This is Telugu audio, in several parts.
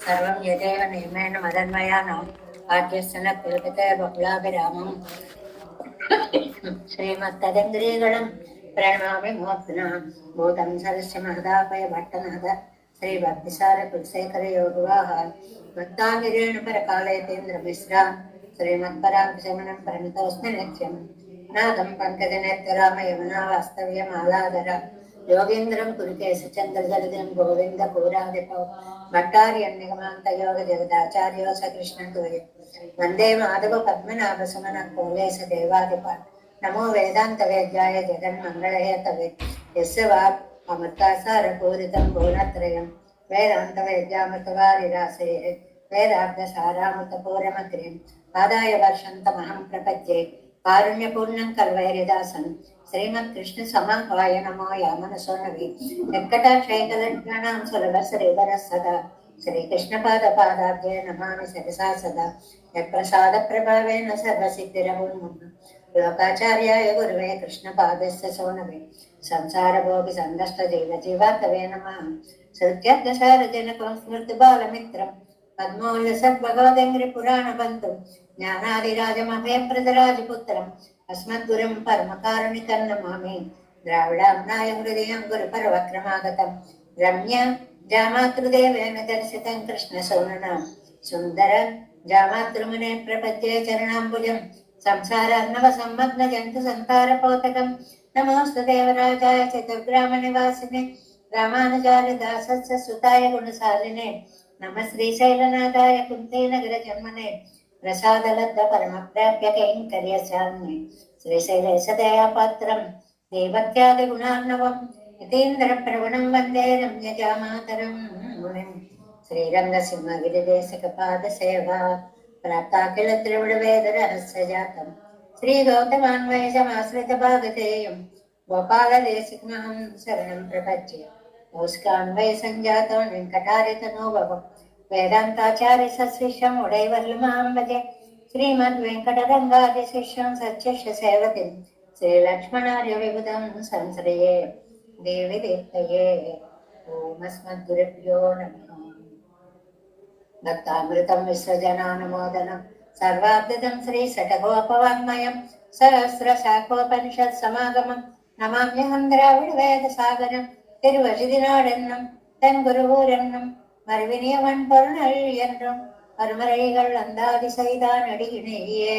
सर्वं यदेव नियमेन मदन्मयानां आद्यस्य कुलपते बहुलाभिरामं श्रीमत्तदङ्ग्रीगणं प्रणमामि मूर्धना भूतं सरस्य महदापय भट्टनाथ श्रीभक्तिसार कुलशेखर योगवाह भक्तागिरेण परकालयतीन्द्रमिश्रा श्रीमत्पराङ्कुशमनं प्रणतोऽस्मि नित्यं नादं पङ्कजनेत्रराम यमुना वास्तव्यमालाधर योगीन्द्रं कुरुकेशचन्द्रजलदिनं गोविन्दपूरादिपौ भट्टार्यन्निगमान्तयोग जगदाचार्यो स कृष्णद्वय वन्दे माधव पद्मनाभसुमनं कोलेश देवादिपान् नमो वेदान्तवेद्याय जगन्मङ्गलहेतवे यस्य वाक् अमृतासारपूरितं भुवनत्रयं वेदान्तवेद्यामृतवारिरासेः वेदार्थसारामृतपूरमग्र्यम् आदाय वर्षन्तमहं प्रपद्ये कारुण्यपूर्णं कल्वैर्यदासन् श्रीमत्कृष्णसमाह्वाय नमो यामनसोनवे वेङ्कटाक्षैकलड्गाणां सुलभश्रीवरः सदा श्रीकृष्णपादपादाब्जे नमामि सरसा सदा यत्प्रसादप्रभावेन सर्वसिद्धिरभून्मुः लोकाचार्याय गुरुवे कृष्णपादस्य सोनवे संसारभोगिसन्दष्टजीवजीवातवे नमः श्रुत्यर्थसारजनकं स्मृतिबालमित्रं पद्मौल्यसद्भगवदङ्घ्रिपुराणबन्धुं ज्ञानादिराजमभयप्रदराजपुत्रम् अस्मद्गुरुं परमकारुणिकं नमामि द्राविडाम्नाय हृदयं गुरुपरवक्रमागतं रम्य जामातृदेवेन दर्शितं कृष्णसौनना सुन्दर जामातृमुने प्रपद्ये चरणाम्बुजं संसारार्णवसम्मग्नजन्तु सन्तारपोतकं नमोऽस्तु देवराजाय चतुर्ग्रामनिवासिने रामानुजारिदासस्य सुताय गुणशालिने नमः श्रीशैलनाथाय कुन्तीनगरजन्मने प्रसादलब्ध परमप्राप्य कैङ्कर्यशालिने श्रीशैलेशदयापात्रं देवत्यादिगुणार्णवम् यतीन्द्रप्रवणं वन्दे रम्यजामातरं मुनिं श्रीरङ्गसिंहगिरिदेशकपादसेवा प्राप्ताखिल त्रिविडवेदरहस्यजातं श्रीगौतमान्वयजमाश्रितभागधेयं गोपालदेशिकमहं शरणं प्रपद्ये नमस्कान्वय सञ्जातं वेङ्कटारितनोभवं वेदान्ताचार्य सशिष्यम् उडैवर्लमां भजे श्रीमद्वेङ्कटरङ्गादिशिष्यं सच्चिष्य सेवतिं श्रीलक्ष्मणार्यविबुधं संश्रये देवी देवतये ओम अस्मद्गुरुभ्यो नमः भक्तामृतं विश्वजनानुमोदनं सर्वाब्दं श्रीषट्कोपवाङ्मयं सहस्रशाखोपनिषत् समागमं नमाम्यहं द्राविडवेदसागरं तिरुवजिदिनाडेन्नं तेन्गुरुवूरेन्नं மறுவினியவன் பொருள் என்றும் மறுமறைகள் அந்தாதி செய்தான் அடியினையே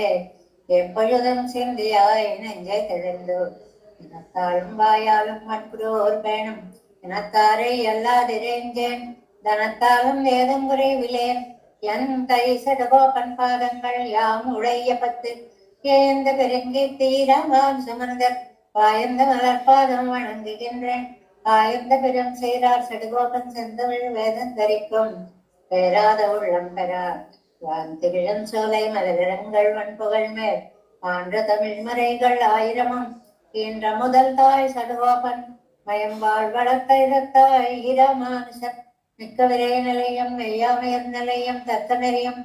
எப்பொழுதும் சிந்தியாய் நெஞ்சை தெளிந்து இனத்தாலும் வாயாலும் மண்புரோர் பேணும் இனத்தாரை எல்லாதிரேஞ்சேன் தனத்தாலும் வேதம் குறைவிலேன் என் தை சடகோபன் பாதங்கள் யாம் உடைய பத்து ஏந்த பெருங்கி தீரமாம் சுமந்தர் பாயந்த மலர்பாதம் வணங்குகின்றேன் ஆயந்த பெரும் செய்தார் சடுகோபன் செந்தமிழ் வேதம் தரிக்கும் பேராத உள்ளம் பெறார் வாந்திவிழும் சோலை மலரங்கள் வன்புகழ் மேல் ஆன்ற தமிழ் மறைகள் ஆயிரமும் ஈன்ற முதல் தாய் சடுகோபன் மயம்பாள் வளர்த்தாய் ஈரமானுசன் மிக்க விரை நிலையம் வெய்யாமையர் நிலையம் தத்த நெறியும்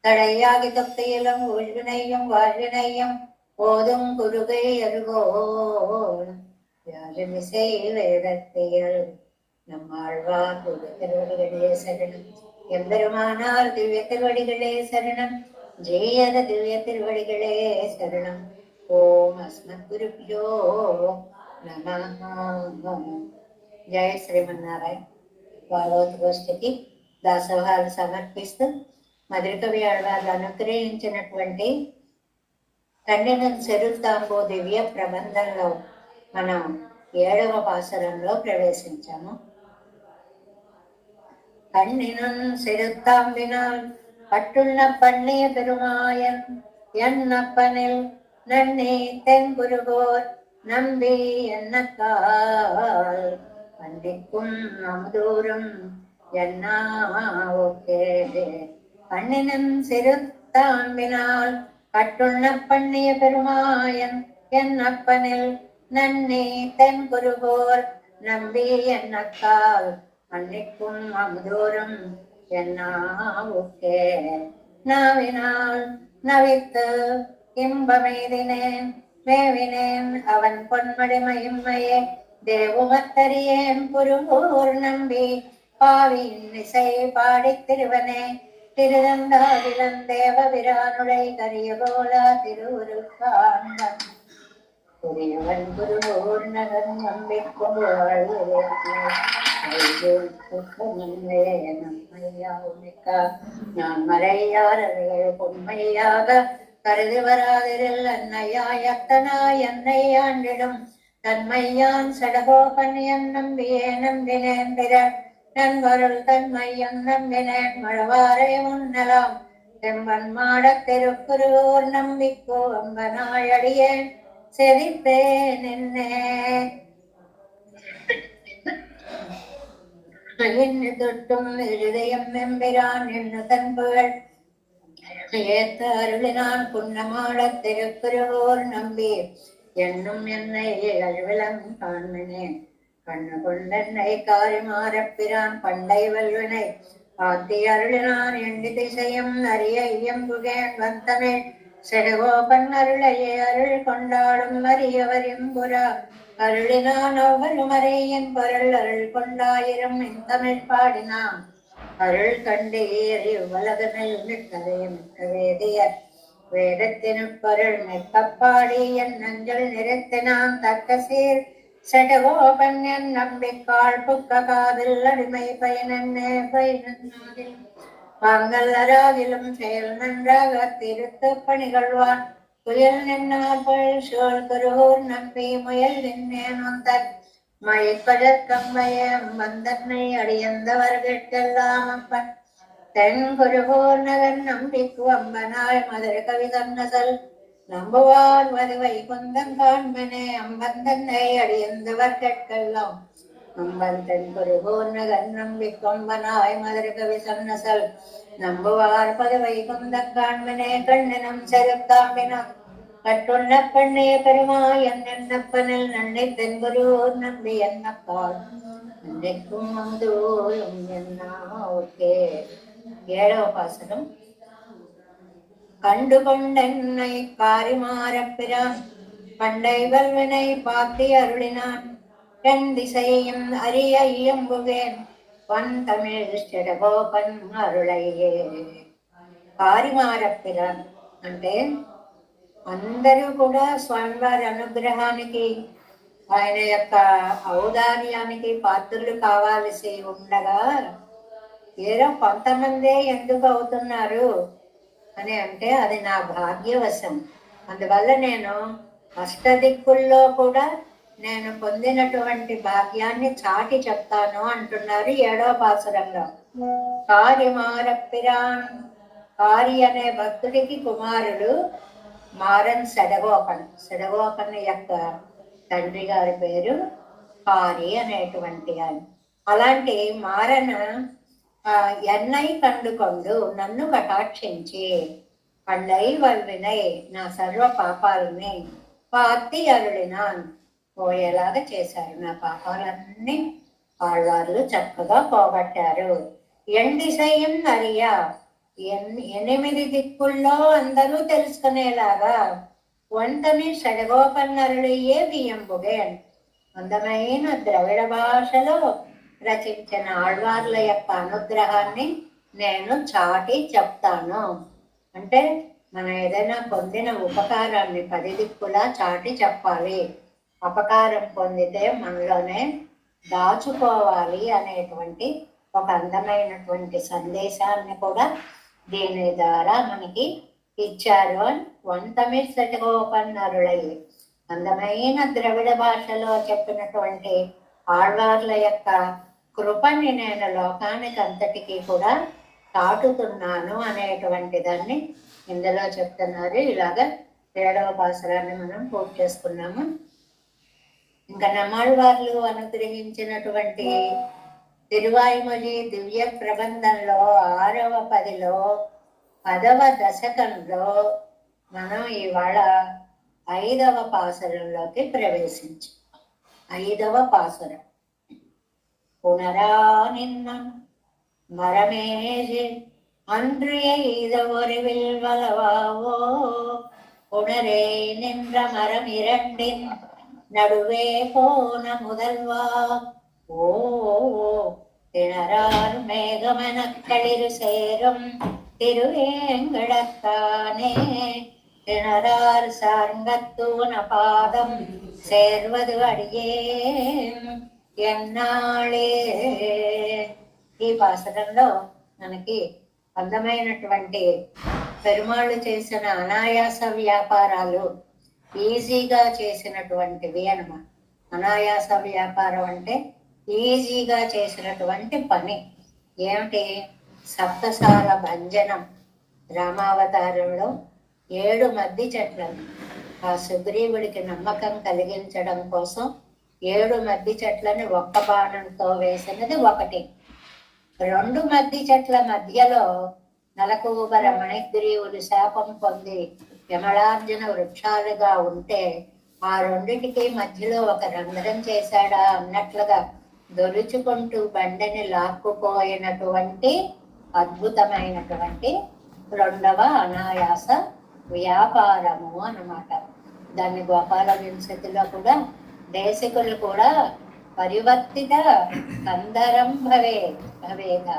தடையாகி தொக்தியிலும் ஊழ்வினையும் வாழ்வினையும் போதும் குருகை அருகோன் யாழிசை வேதத்தையல் நம்மாழ்வார் திருவடிகளே சரணம் எம்பெருமானார் திவ்ய திருவடிகளே சரணம் ஜெயத திவ்ய திருவடிகளே சரணம் ஓம் அஸ்மத்குருப்யோ நமः జయ శ్రీమన్నారాయణ భాగవత గోష్ఠికి దాసోహాలు సమర్పిస్తూ మధురకవి ఆళ్వార్లు అనుగ్రహించినటువంటి కన్యను చెరుతాంబో దివ్య ప్రబంధంలో మనం 7వ పాసురంలో ప్రవేశించాము. கண்ணினும் செருத்தாம்பினால் பட்டுள்ள பண்ணிய பெருமாயன் என்னப்பனில் நன்னே தென்குருகோர் நம்பி என்னக்கால் பண்டிக்கும் அமுதூரும் என்னாவுக்கே கண்ணினும் செருத்தாம்பினால் பட்டுள்ள பண்ணிய பெருமாயன் என்னப்பனில் நன்னே தென்குருகோர் நம்பி என்னக்கால் அன்னைக்கும் அமுதோறும் என்னாவுக்கே நாவினால் நவித்து இன்பமெய்தினேன் மேவினேன் அவன் பொன்மடிமையும்மையே தேவுமத்தறியேன் குருகோர் நம்பி பாவியின் இசை பாடித் திருவனே திருதந்தாதிலன் தேவபிரானுடை கரியகோலா திருவுருக்காண்பன் புரியவன் குருவோர் நகன் நம்பிக்கொண்டு நான் மறையாளர்கள் பொன்மையாக கருதி வராதிரில் அன்னையாய் அத்தனாய் என்னை ஆண்டிடும் தன்மையான் சடகோபன் என் நம்பியே நம்பினேன் பிறர் நண்பருள் தன்மையன் நம்பினேன் மழவாரை முன்னலாம் செம்பன் மாடத் திருக்குருவோர் நம்பிக்கோ அம்பனாய் அடியேன் செதித்தேன் என்னே தொட்டும் இருதயம் எம்பிரான் என்று தன் புகழ் ஏத்த அருளினான் புன்னமாடத் திருக்குருவோர் நம்பி என்னும் என்னை அழுவிலம் காண்மனே கண்ணு கொண்டென்னை காரி மாறப்பிரான் பண்டை வல்வனை பாத்தி அருளினான் எண்டி திசையும் அறிய இயம்புகேன் வந்தமிழ் செடுகோபன் அருளையே அருள் கொண்டாடும் அரியவர் எம்புரா அருளினான் அவ்வரும் அறையின் பொருள் அருள் கொண்டாயிரம் தமிழ் பாடினான் அருள் கண்டு ஏறி உலகனில் மிக்கவே மிக்க வேதியர் வேதத்தினு பொருள் மிக்கப்பாடி என் நஞ்சல் நிறுத்தினான் தக்க சீர் செடுகோபன் என் நம்பிக்கால் புக்க காதில் அடிமை பயனே பயனில் தாங்கள் அராகிலும் செயல் நன்றாக திருத்த பணிகள்வான் புயல் நின்னார்கள் சோழ் குருகூர் நம்பி முயல் நின்னேன் வந்தன் மழைப்பதற்கம்பயம் வந்தன்னை அடியந்தவர்கெல்லாம் அப்பன் தென் குருகூர் நகன் நம்பிக்கு அம்பனாய் மதுர கவிதன்னசல் நம்புவார் வதுவை குந்தன் காண்பனே அம்பந்தன்னை அடியந்தவர்கெல்லாம் அம்பன் தென் குருகூர் நகன் நம்பிக்கொம்பனாய் மதுர கவி சன்னசல் நம்புவார் பதுவை குந்தன் காண்பனே கண்ணினம் செருத்தாம்பினம் கட்டுள்ள பெண்ணே பெருமாய் என்னப்பனில் நன்னை தென்குருவோர் நம்பி என்னப்பால் அன்றைக்கும் வந்தோரும் என்னாவுக்கே. 7వ பாசனம். கண்டு கொண்டென்னை பாரிமாறப்பிரான் பண்டை வல்வினை பாத்தி அருளினான் என் திசையும் அறிய இயம்புவேன் வன் தமிழ் చెడగోపన్ అరుళయ్యే. పారిమారప్పిరాన్ అంటే అందరూ కూడా స్వామివారి అనుగ్రహానికి ఆయన యొక్క ఔదార్యానికి పాత్రులు కావాల్సి ఉండగా ఏదో కొంతమందే ఎందుకు అవుతున్నారు అని అంటే అది నా భాగ్యవశం. అందువల్ల నేను అష్టదిక్కుల్లో కూడా నేను పొందినటువంటి భాగ్యాన్ని చాటి చెప్తాను అంటున్నారు 7వ పాసురంలో. కారిమారప్పిరాన్, కారి అనే భక్తుడికి కుమారుడు మారన్ సెడగోపన్. సెడగోపన్ యొక్క తండ్రి గారి పేరు కారి అనేటువంటి ఆయన. అలాంటి మారన ఎన్నై కండుకొండు నన్ను కటాక్షించి పండై వల్వినై నా సర్వ పాపాలని పాతి అరుడినాన్ పోయేలాగా చేశారు. నా పాపాలన్నీ ఆళ్వార్లు చక్కగా పోగొట్టారు. ఎండిసయం అరియా 8 దిక్కుల్లో అందరూ తెలుసుకునేలాగా వంతమి షడగోపన్నరులయ్యే వియంబుగేన్. అందమైన ద్రవిడ భాషలో రచించిన ఆళ్వార్ల యొక్క అనుగ్రహాన్ని నేను చాటి చెప్తాను. అంటే మనం ఏదైనా పొందిన ఉపకారాన్ని 10 దిక్కులా చాటి చెప్పాలి. అపకారం పొందితే మనలోనే దాచుకోవాలి అనేటువంటి ఒక అందమైనటువంటి సందేశాన్ని కూడా దీని ద్వారా మనకి ఇచ్చారు. వంతమి షడగోపన్నరులయ్యే, అందమైన ద్రవిడ భాషలో చెప్పినటువంటి ఆళ్వార్ల యొక్క కృపని నేను లోకానికి అంతటికీ కూడా చాటుతున్నాను అనేటువంటి దాన్ని ఇందులో చెప్తున్నారు. ఇలాగా 7వ పాసురాన్ని మనం పూర్తి చేసుకున్నాము. ఇంకా నమ్మాళ్వార్లు అనుగ్రహించినటువంటి తిరువాయిమొഴി దివ్య ప్రబంధంలో 6వ పదిలో 10వ దశకంలో మనం ఇవాళ 5వ పాసురంలోకి ప్రవేశించాం. 5వ పాసురం. புனரா நின்னம் மரமேஜி அன்று எய்த ஒருவில் வளவாவோ புனரே நின்ற மரம் 2 நடுவே போன முதல்வா ஓ திணறார் மேகமெனக்களிரு சேரும் திருவேங்கடத்தானே திணறார் சார்ங்கத்தூன பாதம் சேர்வது అడిగే ఎన్నాళ్ళే. ఈ పాసరంలో మనకి అందమైనటువంటి పెరుమాళ్ళు చేసిన అనాయాస వ్యాపారాలు ఈజీగా చేసినటువంటివి అన్నమాట. అనాయాస వ్యాపారం అంటే ఈజీగా చేసినటువంటి పని ఏమిటి? సప్తసాల భంజనం. రామావతారంలో 7 మద్ది చెట్లను ఆ సుగ్రీవుడికి నమ్మకం కలిగించడం కోసం 7 మద్ది చెట్లను ఒక్క బాణంతో వేసినది ఒకటి. 2 మద్ది చెట్ల మధ్యలో నలకూబర మణిగ్రీవులు శాపం పొంది యమళార్జున వృక్షాలుగా ఉంటే ఆ రెండిటికి మధ్యలో ఒక రంధ్రం చేశాడా అన్నట్లుగా దొరుచుకుంటూ బండిని లాక్కుపోయినటువంటి అద్భుతమైనటువంటి 2వ అనాయాస వ్యాపారము అన్నమాట. దాన్ని గోపాల వింశతిలో కూడా దేశికులు కూడా పరివర్తిత కందరం భవేగా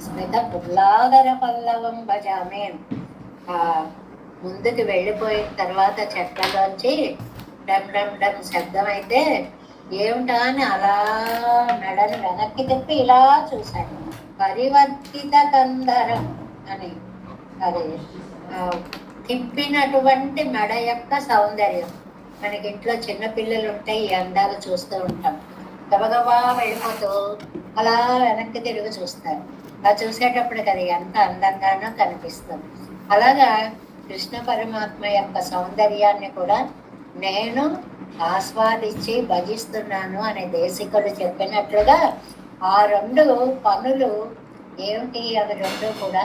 స్మిత పుల్లాదర పల్లవం భజామే. ముందుకు వెళ్ళిపోయిన తర్వాత చెట్లలోంచి డమ్ డమ్ డమ్ శబ్దం అయితే ఏమిటా అని అలా మెడను వెనక్కి తిప్పి ఇలా చూశాడు. పరివర్తిత కందరం అని అది తిప్పినటువంటి మెడ యొక్క సౌందర్యం. మనకి ఇంట్లో చిన్నపిల్లలు ఉంటే ఈ అందాలు చూస్తూ ఉంటాం. గబగబా వెళ్ళిపోతూ అలా వెనక్కి తిరిగి చూస్తారు. అలా చూసేటప్పటికి అది ఎంత అందంగానో కనిపిస్తుంది. అలాగా కృష్ణ పరమాత్మ యొక్క సౌందర్యాన్ని కూడా నేను ఆస్వాదించి భజిస్తున్నాను అనే దేశికుడు చెప్పినట్లుగా ఆ 2 పనులు ఏమిటి? అవి 2 కూడా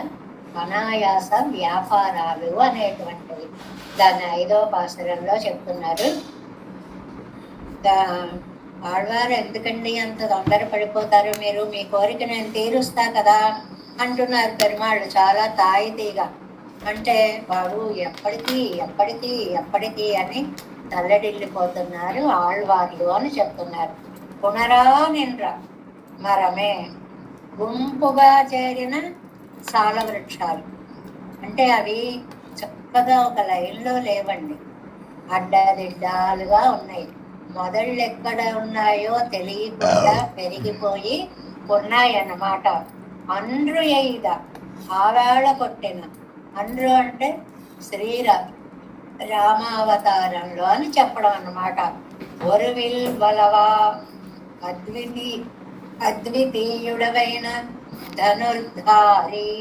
అనాయాస వ్యాపారాలు అనేటువంటివి. దాన్ని 5వ పాసురంలో చెప్తున్నారు. ఆడవారు ఎందుకండి అంత తొందర పడిపోతారు, మీరు మీ కోరిక నేను తీరుస్తా కదా అంటున్నారు పెరుమాళ్ళు చాలా తాయితీగా. అంటే వాడు ఎప్పటికీ అని తల్లడిల్లిపోతున్నారు ఆళ్వార్లు అని చెప్తున్నారు. పునరా నిండ్ర మరమే గుంపుగా చేరిన సాల వృక్షాలు అంటే అవి చక్కగా ఒక లైన్లో లేవండి, అడ్డదిడ్డాలుగా ఉన్నాయి. మొదళ్ళు ఎక్కడ ఉన్నాయో తెలియకుండా పెరిగిపోయి ఉన్నాయన్నమాట. అండ్రు ఎయిద ఆవేళ కొట్టిన, అండ్రు అంటే రామావతారంలో అని చెప్పడం అన్నమాట. ఒరువిల్ బలవా అద్వితీయుడవైన ధనుర్ధారి.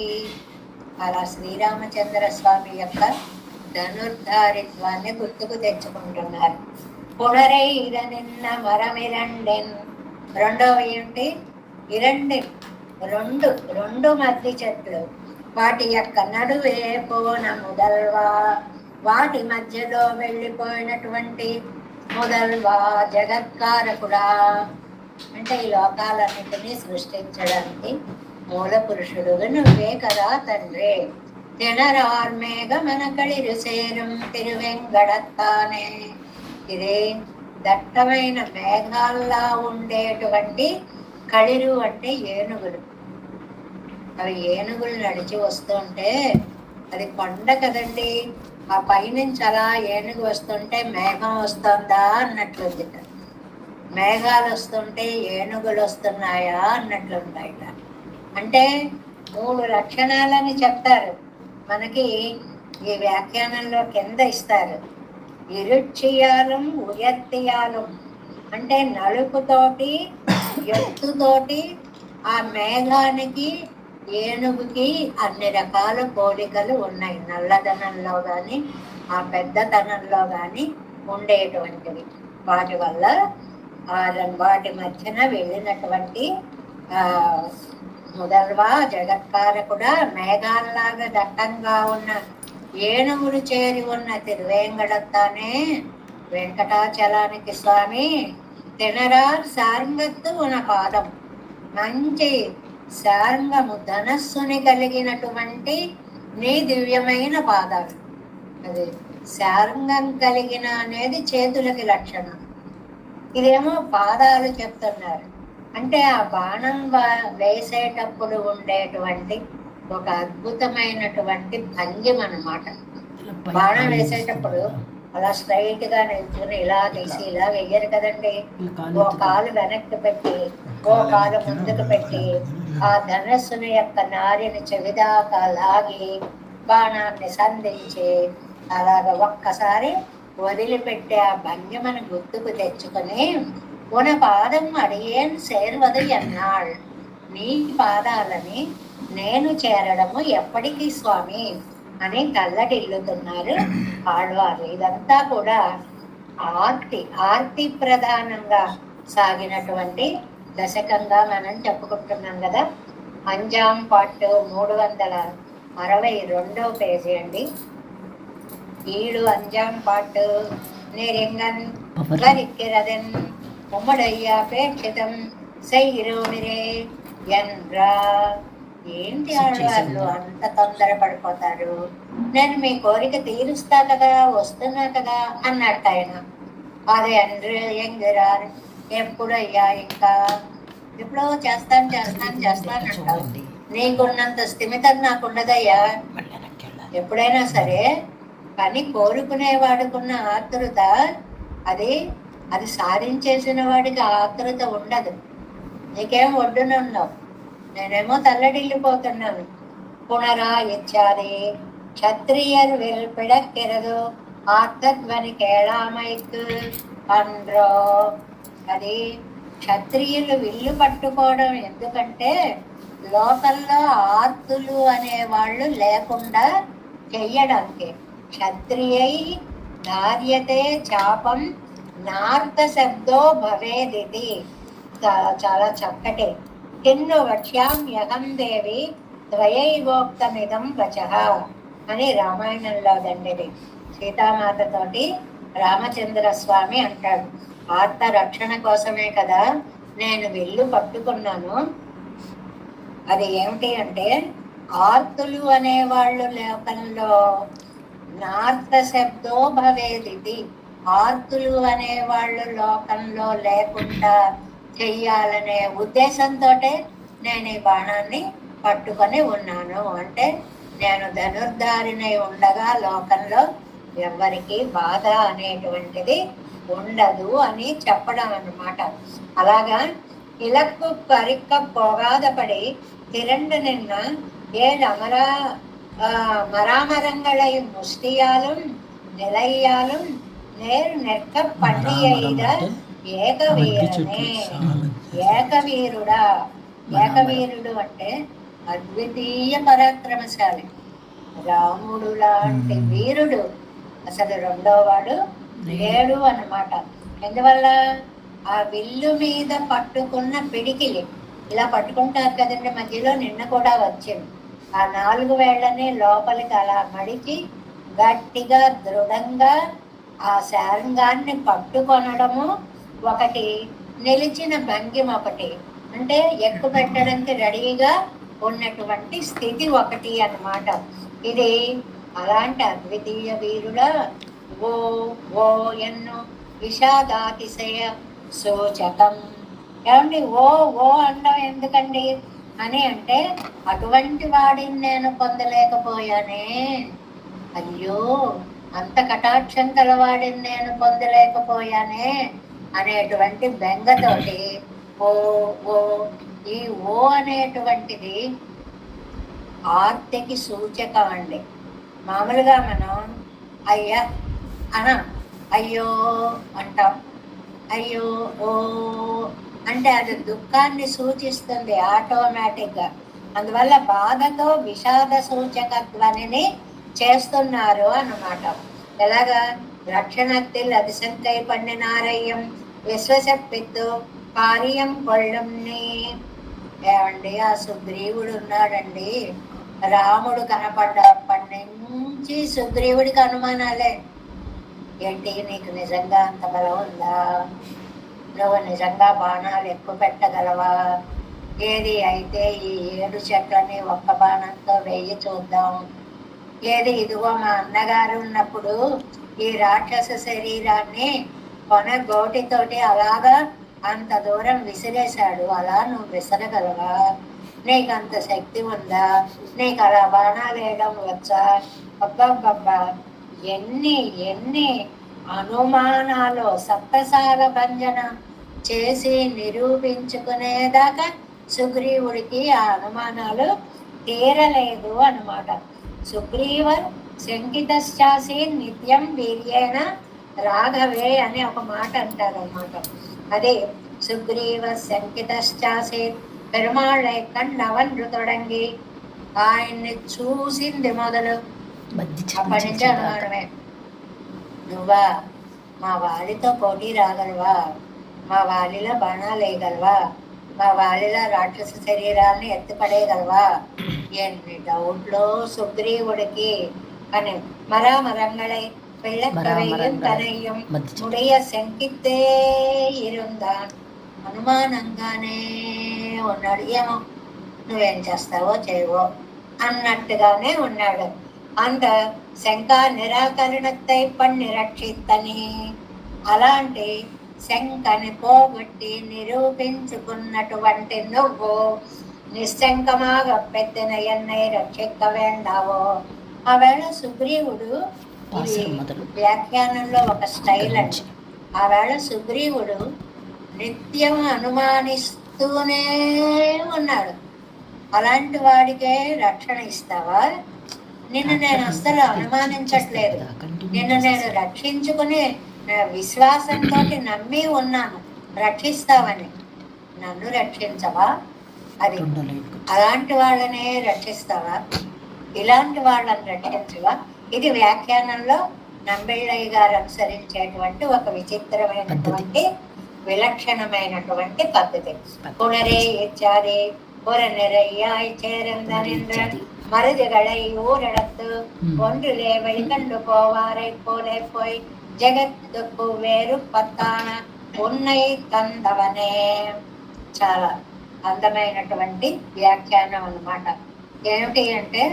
అలా శ్రీరామచంద్ర స్వామి యొక్క ధనుర్ధారిత్వాన్ని గుర్తుకు తెచ్చుకుంటున్నారు. పునరైర నిన్న మరమిరండెన్. 2వ ఏంటి? ఇరండెన్, 2 మద్ది చెట్లు. వాటి యొక్క నడువే పోన ముదల్వా, వాటి మధ్యలో వెళ్ళిపోయినటువంటి ముదల్వా జగత్కారకుడా. అంటే ఈ లోకాలన్నింటినీ సృష్టించడానికి మూల పురుషుడుగా నువ్వే కదా తండ్రి. తినరార్ మేఘమెనకళిరు సేரும் తిరువెంగడత్తానే. ఇది దట్టమైన మేఘాల్లా ఉండేటువంటి కళిరు అంటే ఏనుగులు. అవి ఏనుగులు నడిచి వస్తుంటే అది కొండ కదండి, ఆ పైనుంచి అలా ఏనుగు వస్తుంటే మేఘం వస్తుందా అన్నట్లుంది. మేఘాలు వస్తుంటే ఏనుగులు వస్తున్నాయా అన్నట్లుంటాయి. అంటే 3 లక్షణాలని చెప్తారు మనకి ఈ వ్యాఖ్యానంలో కింద ఇస్తారు. ఇరుచియాలం ఉయర్తియాలం అంటే నలుపుతోటి ఎత్తుతోటి ఆ మేఘానికి ఏనుగుకి అన్ని రకాల పోలికలు ఉన్నాయి. నల్లదనంలో కానీ ఆ పెద్దతనంలో కానీ ఉండేటువంటివి. వాటి వల్ల వాటి మధ్యన వెళ్ళినటువంటి ముదల్వా జగత్కారకుడా మేఘాల్లాగా దట్టంగా ఉన్న ఏనుగులు చేరి ఉన్న తిరువేంగడత్తానే వెంకటాచలానికి స్వామి. తినరా సారంగత్తు ఉన్న పాదం, మంచి సారంగము ధనస్సుని కలిగినటువంటి నీ దివ్యమైన పాదాలు. అది సారంగం కలిగిన అనేది చేతులకి లక్షణం, ఇదేమో పాదాలు చెప్తున్నారు. అంటే ఆ బాణం వేసేటప్పుడు ఉండేటువంటి ఒక అద్భుతమైనటువంటి భంగిమ అన్నమాట. బాణం వేసేటప్పుడు అలా స్ట్రైట్ గా నిల్చుని ఇలా తీసి ఇలా వెయ్యరు కదండి. ఓ కాలు వెనక్కి పెట్టి ఓ కాలు ముందుకు పెట్టి ఆ ధనస్సుని యొక్క నారిని చెవిదాకా లాగి బాణాన్ని సంధించి అలాగ ఒక్కసారి వదిలిపెట్టి ఆ భంగిమను గుర్తుకు తెచ్చుకొని ఉన పాదం అడియేన్ సేర్వదు ఎన్నాళ్ళు, నీ పాదాలని నేను చేరడము ఎప్పటికీ స్వామి అని తల్లడిల్లుతున్నారు ఆళ్వారు. ఇదంతా కూడా ఆర్తి ప్రధానంగా సాగినటువంటి దశకంగా మనం చెప్పుకుంటున్నాం కదా. అంజాం పాటు 362 పేజీ అండి. ఈడు అంజాం పాటు నెరింగన్ వరిక్కిరదన్ ఉమ్మడయ్యాపేక్షితం సైరోమిరే ఎన్రా. ఏంటి ఆడవాళ్ళు అంత తొందర పడిపోతారు, నేను మీ కోరిక తీరుస్తా కదా, వస్తున్నా కదా అన్నట్టు ఆయన. అదే అండ్రు ఎంగిరా, ఎప్పుడయ్యా ఇంకా ఎప్పుడో చేస్తానంటావు. నీకున్నంత స్థిమితం నాకుండదయ్యా. ఎప్పుడైనా సరే కానీ కోరుకునేవాడుకున్న ఆతృత అది సాధించేసిన వాడికి ఆతృత ఉండదు. నీకేం ఒడ్డునున్నావు, నేనేమో తల్లడిల్లిపోతున్నాను. పునరా ఇచ్చాది క్షత్రియర్ పిడక్కెరదు ఆర్తధ్వని కేళామైక్ అండ్రో. అది క్షత్రియులు విల్లు పట్టుకోవడం ఎందుకంటే లోకల్లో ఆర్తులు అనేవాళ్ళు లేకుండా చెయ్యడానికి. క్షత్రియై ధార్యతే చాపం నార్త శబ్దో భవేదితి. చాలా చక్కటి కిన్ను వక్ష్యామ్యహం దేవి త్వయైవోక్తమిదం వచః అని రామాయణంలో దండిది. సీతామాతతోటి రామచంద్ర స్వామి అంటాడు, ఆర్త రక్షణ కోసమే కదా నేను విల్లు పట్టుకున్నాను. అది ఏమిటి అంటే ఆర్తులు అనేవాళ్ళు లోకంలో నార్త శబ్దో భవేదితి. ఆర్తులు అనేవాళ్ళు లోకంలో లేకుండా చెయ్యాలనే ఉద్దేశంతో నేను ఈ బాణాన్ని పట్టుకొని ఉన్నాను. అంటే నేను ధనుర్ధారినై ఉండగా లోకంలో ఎవరికి బాధ అనేటువంటిది ఉండదు అని చెప్పడం అన్నమాట. అలాగా ఇలక్కు పరిక్క పోగాదపడి திரண்டு நின்ன ஏழு மராமரங்களை முஷ்டியாலும் நிலையாலும் நேர் நெற்க பண்ணி எய்த ఏకవీరనే. ఏకవీరుడా, ఏకవీరుడు అంటే అద్వితీయ పరాక్రమశాలి. రాముడు లాంటి వీరుడు అసలు రెండో వాడు లేడు అన్నమాట. ఎందువల్ల ఆ విల్లు మీద పట్టుకున్న పిడికిలి ఇలా పట్టుకుంటారు కదండి, మధ్యలో నిన్న కూడా వచ్చింది. ఆ 4 వేళ్లని లోపలికి అలా మడిచి గట్టిగా దృఢంగా ఆ శారంగాన్ని పట్టుకొనడము ఒకటి, నిలిచిన భంగిమ ఒకటి, అంటే ఎక్కు పెట్టడానికి రెడీగా ఉన్నటువంటి స్థితి ఒకటి అన్నమాట. ఇది అలాంటి అద్వితీయ వీరుడా ఓ ఓ ఎన్ను విషాదాతిశయ సూచకం. ఏమండి ఓ ఓ అనడం ఎందుకండి అని అంటే, అటువంటి వాడిని నేను పొందలేకపోయానే, అయ్యో అంత కటాక్షం కలవాడిని నేను పొందలేకపోయానే అనేటువంటి బెంగతోటి ఓ ఓ. ఈ ఓ అనేటువంటిది ఆర్తికి సూచకం అండి. మామూలుగా మనం అయ్యా అయ్యో అంటాం, అయ్యో ఓ అంటే అది దుఃఖాన్ని సూచిస్తుంది ఆటోమేటిక్గా. అందువల్ల బాధతో విషాద సూచకత్వాన్ని చేస్తున్నారు అన్నమాట. ఎలాగా రక్షణத்தில் அதிசங்கை பண்ணினாరయ్యం విశ్వసప్పిత్తు కార్యం కొళ్ళంని. ఏమండి ఆ సుగ్రీవుడు ఉన్నాడండి, రాముడు కనపడ్డప్పటి నుంచి సుగ్రీవుడికి అనుమానాలే. ఏంటి నీకు నిజంగా అంత బలం ఉందా, నువ్వు నిజంగా బాణాలు ఎక్కువ పెట్టగలవా, ఏది అయితే ఈ 7 చెట్లని ఒక్క బాణంతో వెయ్యి చూద్దాం, ఏది ఇదిగో మా అన్నగారు ఉన్నప్పుడు ఈ రాక్షస శరీరాన్ని కొన గోటితోటి అలాగా అంత దూరం విసిరేశాడు, అలా నువ్వు విసరగలవా? నీకు అంత శక్తి ఉందా? నీకు అలా బాణాలు వేయడం వచ్చా? అబ్బబ్బబ్బా, ఎన్ని ఎన్ని అనుమానాలు సప్తసార భంజన చేసి నిరూపించుకునేదాకా సుగ్రీవుడికి ఆ అనుమానాలు తీరలేదు అన్నమాట. సుగ్రీవ శంకితశ్చాసి నిత్యం వీర్యేణ రాఘవే అనే ఒక మాట అంటారన్నమాట. అదే సుగ్రీవ శంకితశ్చాసి, పెరుమాళ్ళై కన్నవన్రు తొడంగి, ఆయన్ని చూసింది మొదలు అప్పటి నుంచి అనుమానమే. నువ్వా మా వాలితో పోటీ రాగలవా? మా వాలిలో బాణాలు వేయగలవా? మా వాలిలో రాక్షస శరీరాన్ని ఎత్తిపడేయగలవా? ఎన్ని డౌట్లు సుగ్రీవుడికి అని. మరామరంగళై పెళ్ళక్కవయ్యం తనయ్యం ముడియ శంకితే ఇరుందాన్, అనుమానంగానే ఉన్నాడు. ఏమో నువ్వేం చేస్తావో చేయవో అన్నట్టుగానే ఉన్నాడు. అంత శంకా నిరాకరణத்தை పన్ని రక్షిత్తని, అలాంటి శంకని పోగొట్టి నిరూపించుకున్నటువంటి నువ్వు నిశ్శంకమాగ పెద్దన ఎన్నై రక్షిక్క వేండావో. ఆవేళ సుగ్రీవుడు, ఇది వ్యాఖ్యానంలో ఒక స్టైల్ అండి, ఆవేళ సుగ్రీవుడు నిత్యం అనుమానిస్తూనే ఉన్నాడు. అలాంటి వాడికే రక్షణ ఇస్తావా? నిన్ను నేను అస్సలు అనుమానించట్లేదు, నిన్ను నేను రక్షించుకుని విశ్వాసంతో నమ్మి ఉన్నాను, రక్షిస్తావని. నన్ను రక్షించవా? అది అలాంటి వాళ్ళనే రక్షిస్తావా? ఇలాంటి వాళ్ళని రక్షించవా? ఇది వ్యాఖ్యానంలో నంబిళ్ళయ్య గారు అనుసరించేటువంటి ఒక విచిత్రమైనటువంటి విలక్షణమైనటువంటి పద్ధతి. పునరే ఇత్యాది புறநிறையாய் சேர்ந்தனின்றன் மருதுகளை ஊரடத்து ஒன்றிலே வெளிக்கண்டு போவாரை போலே போய் జగత్తుకు వేరు పత్తాన ఉన్నై తందవనే. చాలా అందమైనటువంటి వ్యాఖ్యానం అన్నమాట. ఏమిటి అంటే,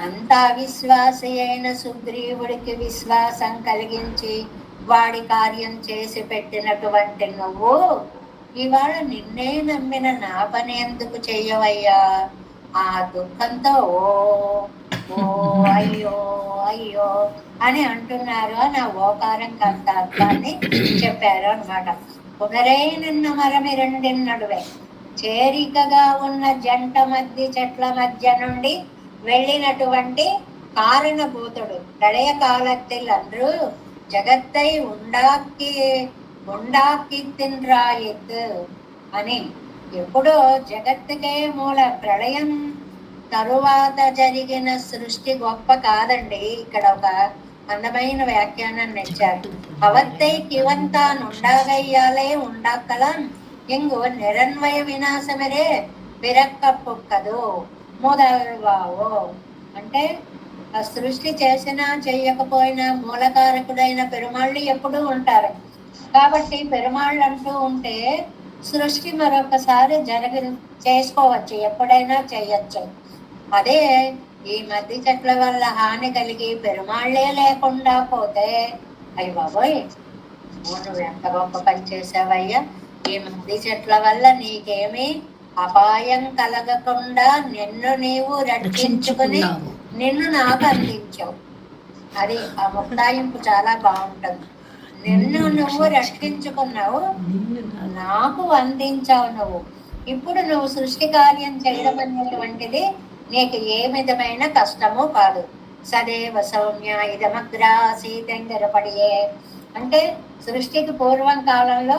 అంతా విశ్వాసి అయిన సుగ్రీవుడికి విశ్వాసం కలిగించి వాడి కార్యం చేసి పెట్టినటువంటి నువ్వు ఇవాళ నిన్నే నమ్మిన నా పని ఎందుకు చెయ్యవయ్యా? ఆ దుఃఖంతో ఓ ఓ అయ్యో అయ్యో అని అంటున్నారు అని ఆ ఓకారం కంత అర్థాన్ని చెప్పారు అనమాట. పునరే నిన్న మరమి రెండిన్నడువే చేరికగా ఉన్న జంట మధ్య చెట్ల మధ్య నుండి వెళ్ళినటువంటి కారణభూతుడు ప్రళయ కాలத்தில் அன்று జగత్తై ఉండాకిత్తిన్రాయిత్ అని. ఎప్పుడో జగత్తుకే మూల ప్రళయం తరువాత జరిగిన సృష్టి గొప్ప కాదండి. ఇక్కడ ఒక అందమైన వ్యాఖ్యానాన్ని ఇచ్చారు. అవత్తై కివంతాన్ ఉండాగయ్యాలే ఉండాక్కలం ఇంగు నిరన్వయ వినాశమరే పిరక్కప్పుక్కదు మూదవావో. అంటే ఆ సృష్టి చేసినా చెయ్యకపోయినా మూలకారకుడైన పెరుమాళ్ళు ఎప్పుడూ ఉంటారు. కాబట్టి పెరుమాళ్ళు అంటూ ఉంటే సృష్టి మరొకసారి చేసుకోవచ్చు, ఎప్పుడైనా చేయొచ్చు. అదే ఈ మధ్య చెట్ల వల్ల హాని కలిగి పెరుమాళ్లే లేకుండా పోతే అయ్య బాబోయ్ నువ్వు ఎంత గొప్ప పని చేసావయ్యా, ఈ మధ్య చెట్ల వల్ల నీకేమీ అపాయం కలగకుండా నిన్ను నీవు రక్షించుకుని నిన్ను నాకు అందించావు. అది ఆ ముక్తాయింపు చాలా బాగుంటుంది. నిన్ను నువ్వు రక్షించుకున్నావు, నాకు అందించావు నువ్వు. ఇప్పుడు నువ్వు సృష్టి కార్యం చేయడం అనేటువంటిది నీకు ఏ విధమైన కష్టము కాదు. సదేవ సౌమ్య ఇదమగ్రాసీతంగరపడియే అంటే సృష్టికి పూర్వం కాలంలో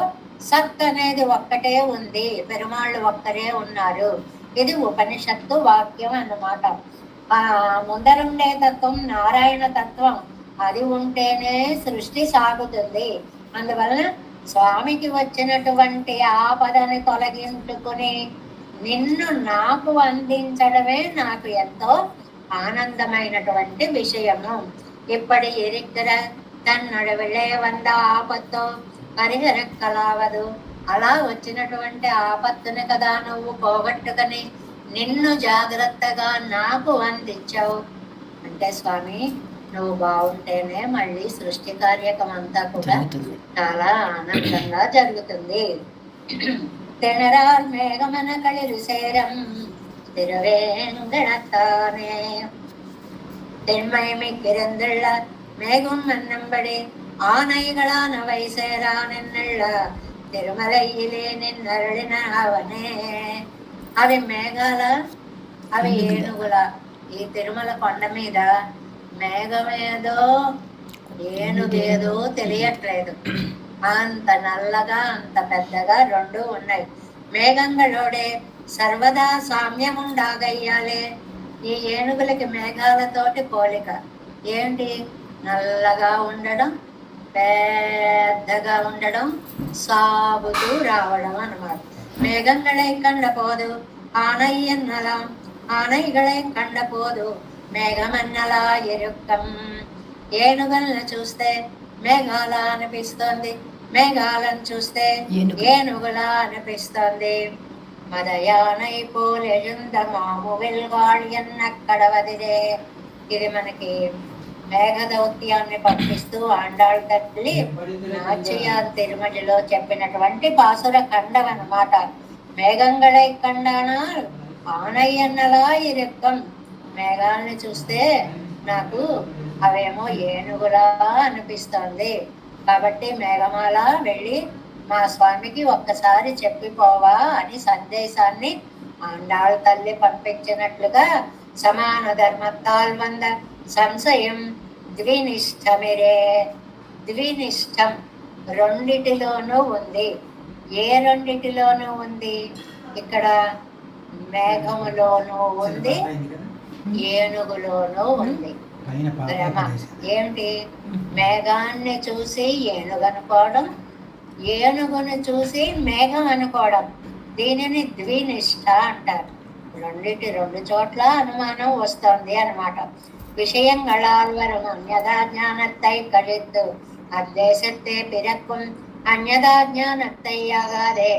సత్ అనేది ఒక్కటే ఉంది, పెరుమాళ్ళు ఒక్కరే ఉన్నారు. ఇది ఉపనిషత్తు వాక్యం అన్నమాట. ఆ ముందరుండే తత్వం నారాయణ తత్వం, అది ఉంటేనే సృష్టి సాగుతుంది. అందువలన స్వామికి వచ్చినటువంటి ఆపదని తొలగించుకుని నిన్ను నాకు అందించడమే నాకు ఎంతో ఆనందమైనటువంటి విషయము. ఇప్పటి ఎరిగ్గర తన్నడవిలే వంద ఆపత్తు పరిహరక్కలావదు. అలా వచ్చినటువంటి ఆపత్తుని కదా నువ్వు పోగొట్టుకొని నిన్ను జాగ్రత్తగా నాకు అందించావు. అంటే స్వామి నువ్వు బాగుంటేనే మళ్ళీ సృష్టి కార్యక్రమం అంతా కూడా చాలా ఆనందంగా జరుగుతుంది. తినరాల్ మేఘమన களிறு சேரம் திருவேங்கடத்தானே தென்மயமை கிறந்துள்ள மேகும் மன்னம்படி ஆனைகளானவை சேரானென்னுள்ள తిరుమలయిలే నిన్నరుడిన అవనే. అవి మేఘాల, అవి ఏనుగుల. ఈ తిరుమల కొండ మీద మేఘమేదో ఏనుగేదో తెలియట్లేదు. అంత నల్లగా అంత పెద్దగా రెండు ఉన్నాయి. మేఘంగళోడే సర్వదా సామ్యముండాగయ్యాలే. ఈ ఏనుగులకి మేఘాలతోటి పోలిక ఏంటి? నల్లగా ఉండడం, పెద్దగా ఉండడం, సాగుతూ రావడం అన్నమాట. మేఘంగళை కండ పోదు ఆనయ్యన్నలాం, ఆనైగళை కండ పోదు మేఘమన్నలా ఎరుక్కం. ఏనుగులను చూస్తే మేఘాల అనిపిస్తోంది, మేఘాలను చూస్తే ఏనుగులా అనిపిస్తోంది. మదయానై పోలెഴുந்த మామువెల్వాళ్ ఎన్నక్కడవదిరే. ఇది మనకి మేఘదౌత్యాన్ని పంపిస్తూ ఆండాళ్ తల్లి నాచియార్ తిరుమలలో చెప్పినటువంటి పాసుర ఖండం అన్నమాట. మేఘంగళై కండానాల్ ఆనయ్యన్నలా ఇరుక్కం. మేఘాలను చూస్తే నాకు అవేమో ఏనుగులా అనిపిస్తోంది. కాబట్టి మేఘమాల వెళ్ళి మా స్వామికి ఒక్కసారి చెప్పిపోవా అని సందేశాన్ని ఆండాళ్ తల్లి పంపించినట్లుగా సమాన ధర్మత్తాల్ వంద సంశయం ద్వినిష్టమిరే. ద్వినిష్టం రెండిటిలోనూ ఉంది. ఏ రెండిటిలోనూ ఉంది? ఇక్కడ మేఘములోనూ ఉంది, ఏనుగులోనూ ఉంది. భ్రమ ఏమిటి? మేఘాన్ని చూసి ఏనుగు అనుకోవడం, ఏనుగును చూసి మేఘం అనుకోవడం. దీనిని ద్వినిష్ట అంటారు. రెండు చోట్ల అనుమానం వస్తుంది అన్నమాట. விஷயங்களால் வரும் அந்யதா ஞானத்தை கழித்து அத்தேசத்தை பிறக்கும் அந்யதா ஞானத்தை ஆகாதே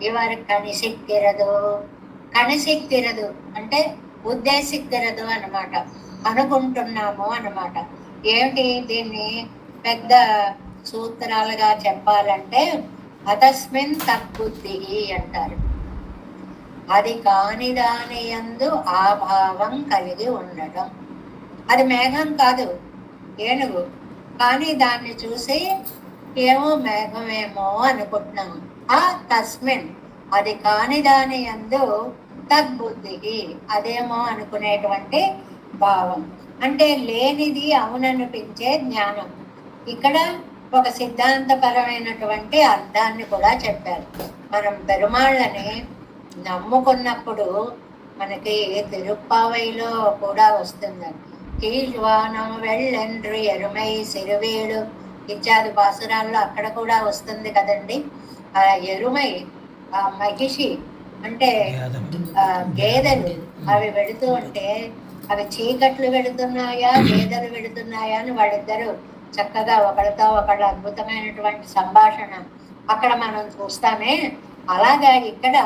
இவர் కనిసిక్కిరదు. కనిసిక్కిరదు అంటే ఉద్దేశిక్కిరదు అన్నమాట. అనుకుంటున్నాము అన్నమాట. ఏమిటి? దీన్ని పెద్ద సూత్రాలుగా చెప్పాలంటే అతస్మిన్ తద్బుద్ధి అంటారు. అది కాని దాని యందు ఆభావం కలిగి ఉండటం. అది మేఘం కాదు, ఏనుగు. కానీ దాన్ని చూసి ఏమో మేఘమేమో అనుకుంటున్నాము. ఆ తస్మిన్ అది కాని దాని యందు తద్బుద్ధి అదేమో అనుకునేటువంటి భావం. అంటే లేనిది అవుననిపించే జ్ఞానం. ఇక్కడ ఒక సిద్ధాంతపరమైనటువంటి అర్థాన్ని కూడా చెప్పారు. మనం పెరుమాళ్ళని నమ్ముకున్నప్పుడు మనకి తిరుప్పావైలో కూడా వస్తుందండి. కీழ்వానం వెళ్ళెండ్రు ఎరుమై సిరువేడు ఇత్యాది పాసురాల్లో అక్కడ కూడా వస్తుంది కదండి. ఆ ఎరుమై, ఆ మహిషి అంటే గేదెలు అవి వెళుతూ ఉంటే అవి చీకట్లు వెళుతున్నాయా గేదెలు వెళుతున్నాయా అని వాళ్ళిద్దరూ చక్కగా ఒకళ్ళతో ఒకళ్ళు అద్భుతమైనటువంటి సంభాషణ అక్కడ మనం చూస్తామే. అలాగా ఇక్కడ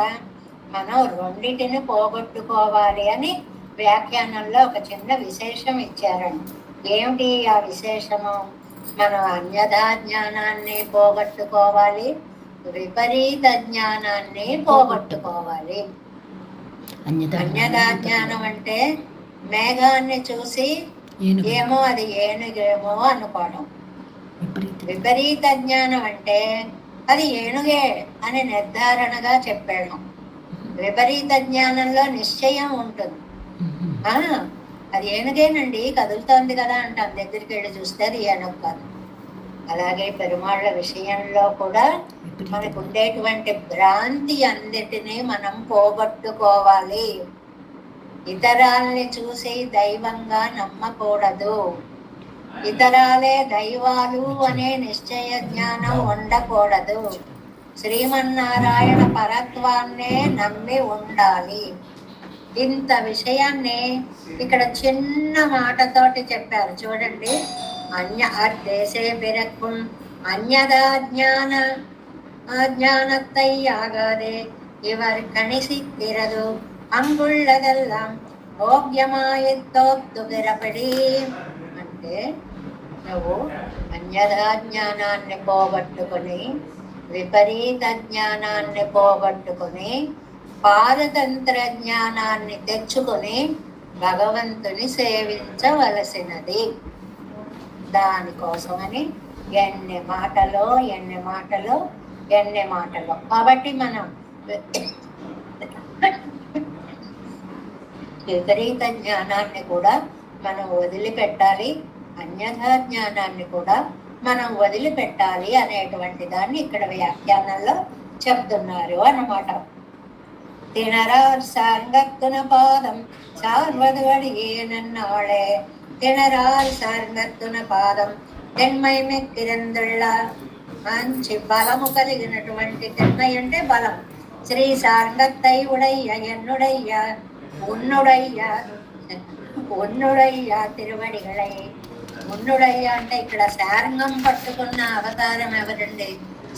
మనం రెండింటిని పోగొట్టుకోవాలి అని వ్యాఖ్యానంలో ఒక చిన్న విశేషం ఇచ్చారండి. ఏమిటి ఆ విశేషము? మనం అన్యథా జ్ఞానాన్ని పోగొట్టుకోవాలి, విపరీత జ్ఞానాన్ని పోగొట్టుకోవాలి. అన్యథా జ్ఞానం అంటే మేఘాన్ని చూసి ఏమో అది ఏనుగేమో అనుకోవడం. విపరీత జ్ఞానం అంటే అది ఏనుగే అని నిర్ధారణగా చెప్పాడు. విపరీత జ్ఞానంలో నిశ్చయం ఉంటుంది. అది ఏనుగేనండి, కదులుతోంది కదా అంటాం, దగ్గరికి వెళ్ళి చూస్తే అది ఏనుగు కాదు. అలాగే పెరుమాళ్ళ విషయంలో కూడా మనకు ఉండేటువంటి భ్రాంతి అన్నిటినీ మనం పోగొట్టుకోవాలి. ఇతరాల్ని చూసి దైవంగా నమ్మకూడదు. ఇతరాలే దైవాలు అనే నిశ్చయ జ్ఞానం ఉండకూడదు. శ్రీమన్నారాయణ పరత్వాన్నే నమ్మి ఉండాలి. ఇంత విషయాన్ని ఇక్కడ చిన్న మాటతోటి చెప్పారు చూడండి. దేశే பிறக்கும் அந்யதா ஞானத்தை ஆகாதே இவர் கணிசிக்கிறது அங்குள்ளதெல்லாம் భోగ్యమాయిత్తోత్తు గిరపడి అంటే అంటే నువ్వు అన్యథా జ్ఞానాన్ని పోగొట్టుకుని విపరీత జ్ఞానాన్ని పోగొట్టుకుని పారతంత్ర జ్ఞానాన్ని తెచ్చుకుని భగవంతుని సేవించవలసినది. దానికోసమని ఎన్ని మాటలో కాబట్టి మనం విపరీత జ్ఞానాన్ని కూడా మనం వదిలిపెట్టాలి, అన్యథా జ్ఞానాన్ని కూడా మనం వదిలిపెట్టాలి అనేటువంటి దాన్ని ఇక్కడ వ్యాఖ్యానంలో చెప్తున్నారు అన్నమాట. తినరార్ సార్గత్తున పాదం సార్వదువడి ఏనన్నాళే తినరార్ సార్గత్తున పాదం తెన్మై మెక్కిరందుళ్ళ. మంచి బలము కలిగినటువంటి తెన్మై అంటే బలం. శ్రీ సార్గత్తై ఉడయ్య ఎన్నుడయ్య ఉన్నుడయ్య తిరువడిగళై. ఉన్నుడయ్య అంటే ఇక్కడ శారంగం పట్టుకున్న అవతారం ఎవరండి?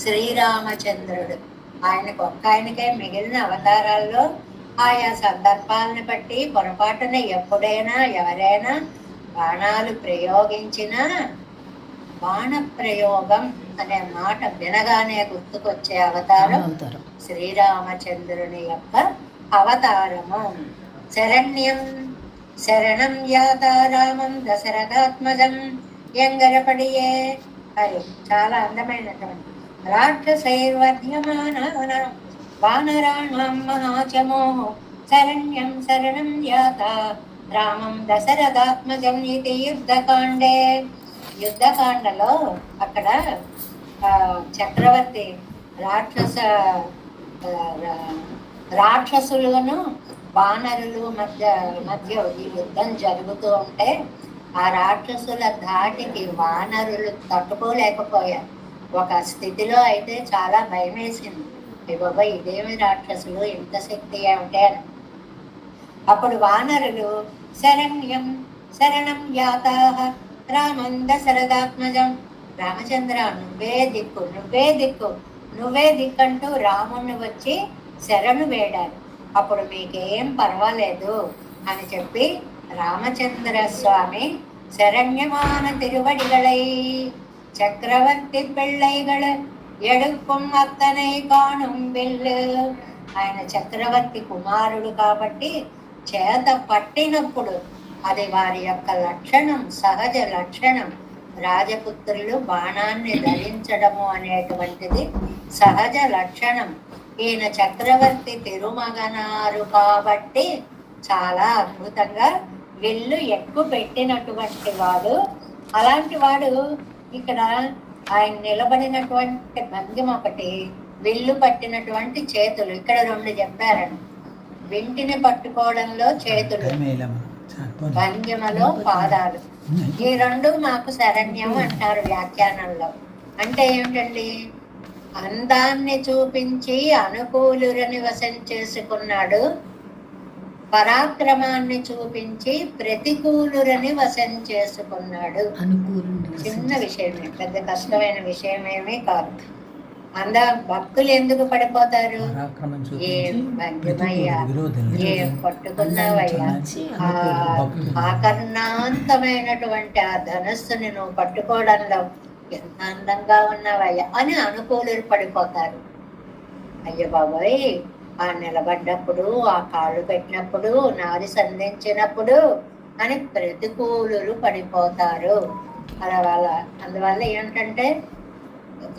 శ్రీరామచంద్రుడు. ఆయనకే మిగిలిన అవతారాల్లో ఆయా సందర్భాలను బట్టి పొరపాటున ఎప్పుడైనా ఎవరైనా బాణాలు ప్రయోగించినా బాణ ప్రయోగం అనే మాట వినగానే గుర్తుకొచ్చే అవతారం శ్రీరామచంద్రుని యొక్క అవతారము. శరణం యాతారామం దశరథాత్మజం ఎంగరపడియే. అది చాలా అందమైనటువంటి రాక్షసైర్వర్ధ్యమాన వానరాణం మహాచమో శరణం యాత రామం దశరథాత్మజం ఇది యుద్ధకాండలో అక్కడ చక్రవర్తి రాక్షసులను వానరులు మధ్య ఈ యుద్ధం జరుగుతూ ఉంటే ఆ రాక్షసుల ధాటికి వానరులు తట్టుకోలేకపోయారు. ఒక స్థితిలో అయితే చాలా భయం వేసింది. బాబా ఇదేమి రాక్షసులు, ఇంత శక్తి ఏమిటే అని. అప్పుడు వానరులు శరణం యాతాః రామం దశరథాత్మజం. రామచంద్ర నువ్వే దిక్కంటూ రాముణ్ణి వచ్చి శరణు వేడారు. అప్పుడు మీకేం పర్వాలేదు అని చెప్పి రామచంద్ర స్వామి శరణ్యమాన తిరువడిగళై చక్రవర్తి పిళ్ళైగళ ఎడుక్కుం అత్తనై కాణుం బిల్లు. ఆయన చక్రవర్తి కుమారుడు కాబట్టి చేత పట్టినప్పుడు అది వారి యొక్క లక్షణం, సహజ లక్షణం. రాజపుత్రులు బాణాన్ని ధరించడము అనేటువంటిది సహజ లక్షణం. ఈయన చక్రవర్తి తిరుమగనారు కాబట్టి చాలా అద్భుతంగా విల్లు ఎక్కువ పెట్టినటువంటి వాడు. అలాంటి వాడు ఇక్కడ ఆయన నిలబడినటువంటి భంగిమ ఒకటి, విల్లు పట్టినటువంటి చేతులు. ఇక్కడ రెండు చెప్పారని, వింటిని పట్టుకోవడంలో చేతులు, భంగిమలో పాదాలు. ఈ రెండు మాకు శరణ్యం అంటారు వ్యాఖ్యానంలో. అంటే ఏమిటండి? అందాన్ని చూపించి అనుకూలురని వశం చేసుకున్నాడు, పరాక్రమాన్ని చూపించి ప్రతికూలురని వశం చేసుకున్నాడు. చిన్న విషయమే, పెద్ద కష్టమైన విషయం ఏమీ కాదు. భక్తులు ఎందుకు పడిపోతారు? ఏం భంగిమయ్యా, ఏం పట్టుకున్నావయ్యా, ఆకర్ణాంతమైనటువంటి ఆ ధనస్సుని నువ్వు పట్టుకోవడంలో ఎంత అందంగా ఉన్నావయ్యా అని అనుకూలులు పడిపోతారు. అయ్య బాబోయ్, ఆ నిలబడ్డప్పుడు, ఆ కాళ్ళు పెట్టినప్పుడు, నాది సంధించినప్పుడు అని ప్రతికూలులు పడిపోతారు. అందువల్ల ఏంటంటే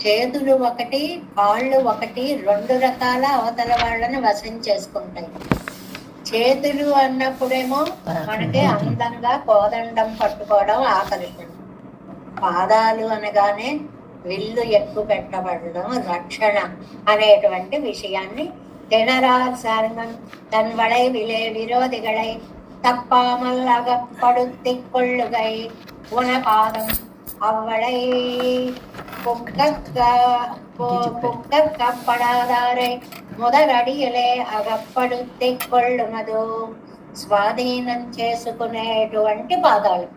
చేతులు ఒకటి, కాళ్ళు ఒకటి, రెండు రకాల అవతల వాళ్ళని వశం చేసుకుంటాయి. చేతులు అన్నప్పుడేమో మనకి అందంగా కోదండం పట్టుకోవడం ఆకర్షణ. పాదాలు అనగానే విల్లు ఎక్కువ పెట్టబడడం రక్షణ అనేటువంటి విషయాన్ని திணறார் சார்ந்தன் தன் வளைவிலே விரோதிகளை தப்பாமல் அகப்படுத்திக் கொள்ளுகை உனபாதம் அவ்வளை புக்கப்படாதாரை முதலடியிலே అగப்படுத்திக் కొள்ளுమదు స్వాధీనం చేసుకునేటువంటి పాదాలు.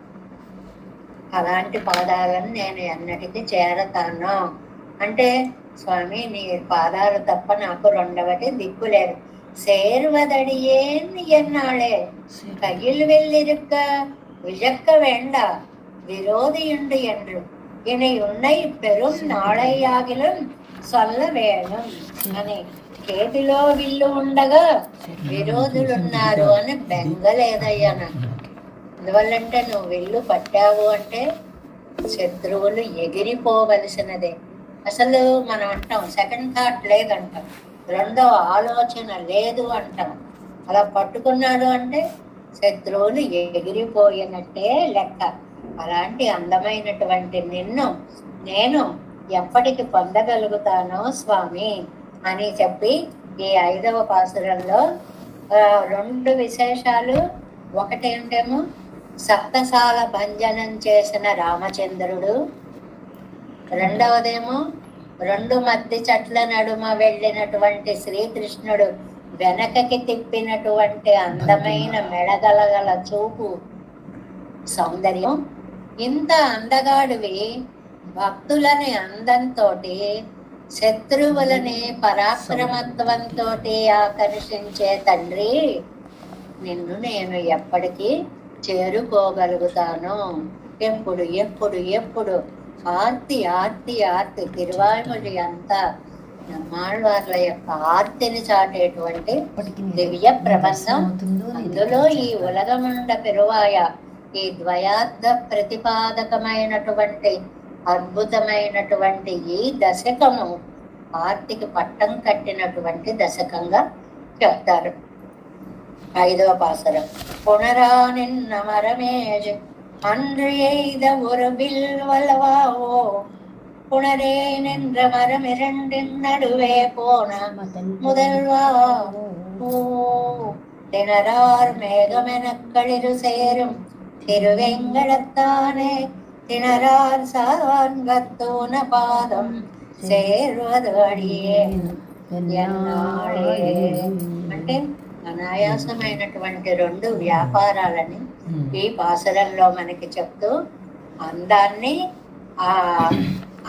అలాంటి పాదాలను నేను ఎన్నటికీ చేరతాను అంటే, స్వామి నీ పాదాలు తప్ప నాకు రెండవటి దిక్కులేదు. சேர்வதடியேன் என்னாளே கையில் வெள்ளிருக்க விழக்க வேண்டா విరోధియుండు என்று இனி உன்னை பெரும் నాళయ్యాగిలం సొల్ల వేణం అని. చేతిలో విల్లు ఉండగా విరోధులున్నారు అని బెంగలేదయ్యా నాకు. అందువల్లంటే నువ్వు విల్లు పట్టావు అంటే శత్రువులు ఎగిరిపోవలసినదే. అసలు మనం అంటాం సెకండ్ థాట్ లేదంటాం, రెండవ ఆలోచన లేదు అంటాం. అలా పట్టుకున్నాడు అంటే శత్రువులు ఎగిరిపోయినట్టే లెక్క. అలాంటి అందమైనటువంటి నిన్ను నేను ఎప్పటికి పొందగలుగుతానో స్వామి అని చెప్పి ఈ 5వ పాసురంలో 2 విశేషాలు. ఒకటేంటేమో సప్తసాల భంజనం చేసిన రామచంద్రుడు, రెండవదేమో 2 మద్ది చెట్ల నడుమ వెళ్ళినటువంటి శ్రీకృష్ణుడు వెనకకి తిప్పినటువంటి అందమైన మెడగలగల చూపు సౌందర్యం. ఇంత అందగాడివి భక్తులని అందంతో శత్రువులని పరాక్రమత్వంతో ఆకర్షించే తండ్రి, నిన్ను నేను ఎప్పటికీ చేరుకోగలుగుతాను. ఎప్పుడు ఎప్పుడు ఎప్పుడు ఆర్తి ఆర్తి ఆర్తి. తిరువాయుమొഴി అంతా నమ్మాళ్ళవార్ల యొక్క ఆర్తిని చాటేటువంటి దివ్య ప్రబంధం. అందులో ఈ ఉలగమండ పెరువాయ, ఈ ద్వయార్థ ప్రతిపాదకమైనటువంటి అద్భుతమైనటువంటి ఈ దశకము ఆర్తికి పట్టం కట్టినటువంటి దశకంగా చెప్తారు. 5వ పాసురం. పునరా నిన్న మరమేజ్ அன்று எய்த ஒரு வில் வல்லவாவோ புனரே நின்ற மரம் 2 நடுவே போன முதல்வாவோ திணறார் மேகமெனக்களிரு சேரும் திருவெங்கடத்தானே திணறார் சான்கத்தூன பாదం சேர்வது అడియే ఎన్నాళ్ళే. అంటే అనాయాసమైనటువంటి 2 వ్యాపారాలని ఈ పాసురంలో మనకి చెప్తూ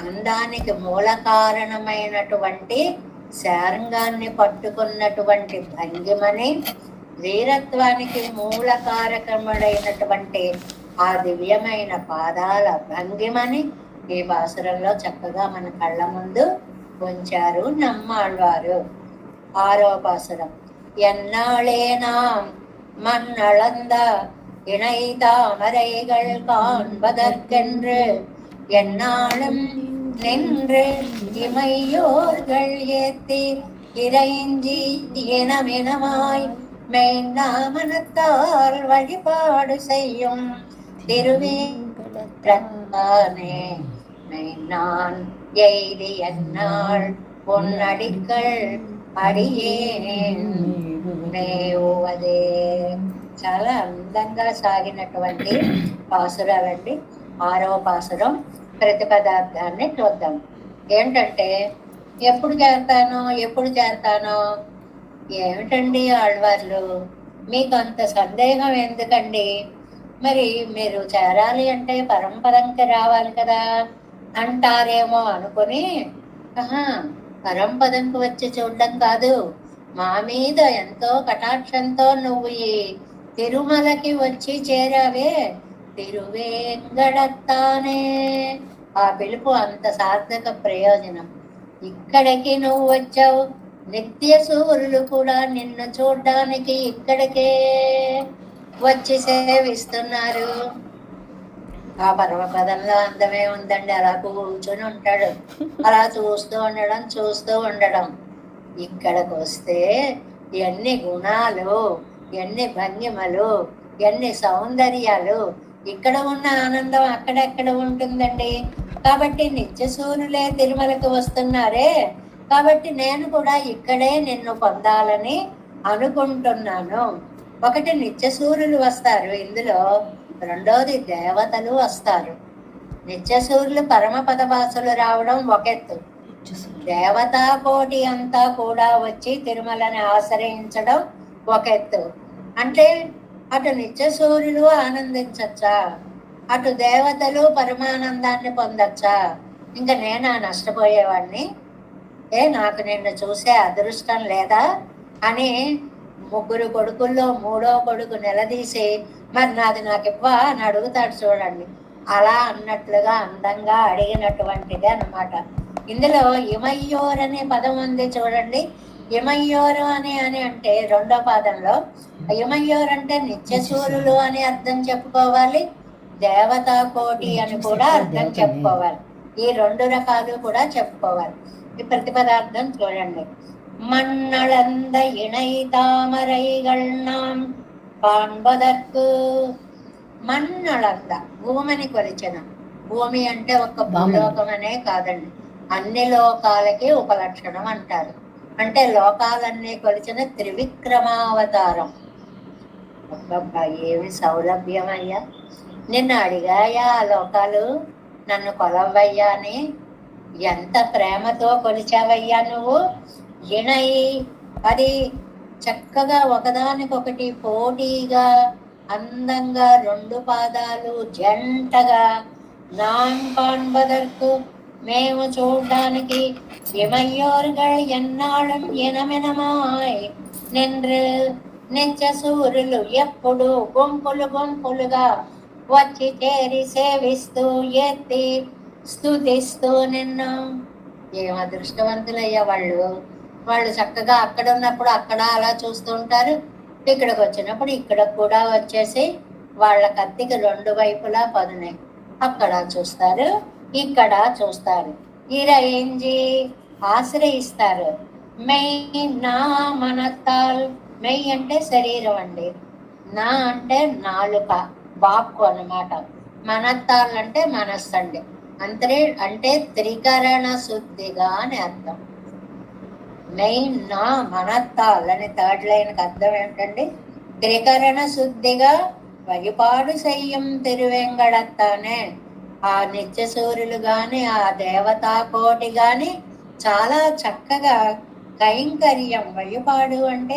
అందానికి మూల కారణమైనటువంటి శారంగాన్ని పట్టుకున్నటువంటి భంగిమని, వీరత్వానికి మూల కారకముడైనటువంటి ఆ దివ్యమైన పాదాల భంగిమని ఈ పాసురంలో చక్కగా మన కళ్ళ ముందు ఉంచారు నమ్మాళ్వారు. 6వ పాసురం. ఎన్నాళేనాం மண்ணளந்த இணை தாமரைகள் காண்பதற்கென்று என்னாலும் நின்று இமையோர்கள் ஏத்தி இறைஞ்சி இனமினமாய் மெய்நாமனத்தால் வழிபாடு செய்யும் திருவேங்கடத்தானே மெய்நான் எய்தி என்னாள் பொன்னடிக்கள் అడియేన్ మేవువదే. చాలా అందంగా సాగినటువంటి పాసురాలండి. 6వ పాసురం ప్రతిపదార్థాన్ని చూద్దాం. ఏంటంటే ఎప్పుడు చేరతానో ఏమిటండి ఆళ్వార్లు, మీకు అంత సందేహం ఎందుకండి? మరి మీరు చేరాలి అంటే పరంపరంకి రావాలి కదా అంటారేమో అనుకుని, పరంపదంకు వచ్చి చూడడం కాదు, మా మీద ఎంతో కటాక్షంతో నువ్వు ఈ తిరుమలకి వచ్చి చేరావే, తిరువేంగడత్తానే. ఆ పిలుపు అంత సార్థక ప్రయోజనం. ఇక్కడికి నువ్వు వచ్చావు, నిత్య సూర్యులు కూడా నిన్ను చూడ్డానికి ఇక్కడికే వచ్చి సేవిస్తున్నారు. ఆ పరమపదంలో అందమే ఉందండి. అలా కూర్చొని ఉంటాడు, అలా చూస్తూ ఉండడం. ఇక్కడికి వస్తే ఎన్ని గుణాలు, ఎన్ని భంగిమలు, ఎన్ని సౌందర్యాలు. ఇక్కడ ఉన్న ఆనందం అక్కడెక్కడ ఉంటుందండి. కాబట్టి నిత్య సూర్యులే తిరుమలకు వస్తున్నారే, కాబట్టి నేను కూడా ఇక్కడే నిన్ను పొందాలని అనుకుంటున్నాను. ఒకటి నిత్య సూర్యులు వస్తారు ఇందులో, రెండోది దేవతలు వస్తారు. నిత్య సూర్యులు పరమపదవాసులు రావడం ఒకెత్తు, దేవతా కోటి అంతా కూడా వచ్చి తిరుమలని ఆశ్రయించడం ఒకెత్తు. అంటే అటు నిత్య సూర్యులు ఆనందించచ్చా, అటు దేవతలు పరమానందాన్ని పొందచ్చా? ఇంకా నేనా నష్టపోయేవాడిని? నాకు నిన్ను చూసే అదృష్టం లేదా అని 3 కొడుకుల్లో 3వ కొడుకు నిలదీసి, మరి నాది నాకు ఇవ్వా అని అడుగుతాడు చూడండి. అలా అన్నట్లుగా అందంగా అడిగినటువంటిది అన్నమాట. ఇందులో ఇమయ్యోర్ అనే పదం ఉంది చూడండి. ఇమయ్యోరు అని అంటే రెండో పాదంలో ఇమయ్యోర్ అంటే నిత్యసూరులు అని అర్థం చెప్పుకోవాలి, దేవతా కోటి అని కూడా అర్థం చెప్పుకోవాలి. ఈ రెండు రకాలు కూడా చెప్పుకోవాలి. ఈ ప్రతిపదార్థం చూడండి. మన్నళంద ఇణై తామరైகள் நாம் కాண்பதற்கு. మన్నళంద భూమిని కొలిచిన. భూమి అంటే ఒక్క భూలోకం అనే కాదండి, అన్ని లోకాలకి ఉపలక్షణం అంటారు. అంటే లోకాలన్నీ కొలిచిన త్రివిక్రమావతారం. అబ్బబ్బా, ఏమి సౌలభ్యం అయ్యా! నిన్ను అడిగాయా ఆ లోకాలు నన్ను కొలవయ్యా అని? ఎంత ప్రేమతో కొలిచావయ్యా నువ్వు. ఇణై, అది చక్కగా ఒకదానికొకటి పోటీగా అందంగా రెండు పాదాలు జంటగా, నాన్ కాண்பதற்கு మేము చూడడానికి, ఇమయ్యోர்கள் ఎన్నాళ్ళం ఎనమెనమాయ్ నిன்று నిత్య సూర్యులు ఎప్పుడు గుంపులు గుంపులుగా వచ్చి చేరి సేవిస్తూ ఎత్తి స్తుతిస్తూ నిన్ను. ఏం అదృష్టవంతులయ్యా వాళ్ళు. వాళ్ళు చక్కగా అక్కడ ఉన్నప్పుడు అక్కడ అలా చూస్తూ ఉంటారు, ఇక్కడికి వచ్చినప్పుడు ఇక్కడ కూడా వచ్చేసి వాళ్ళ కత్తికి రెండు వైపులా పదునాయి, అక్కడ చూస్తారు ఇక్కడ చూస్తారు. ఇరయించి ఆశ్రయిస్తారు. మెయ్ నా మనత్తాల్. మెయ్ అంటే శరీరం అండి, నా అంటే నాలుక బాక్కు అన్నమాట, మనత్తాల్ అంటే మనస్సు అండి. అంటే త్రికరణ శుద్ధిగా అని అర్థం. మెయిన్ నా మనత్తాల్ అని థర్డ్ లైన్కి అర్థం ఏంటండి? త్రికరణ శుద్ధిగా వழிபாடு செய்யும் తిరువెంగడత్తానే. ఆ నిత్య సూర్యులు గాని ఆ దేవతా కోటి గాని చాలా చక్కగా కైంకర్యం, వழிபாடு అంటే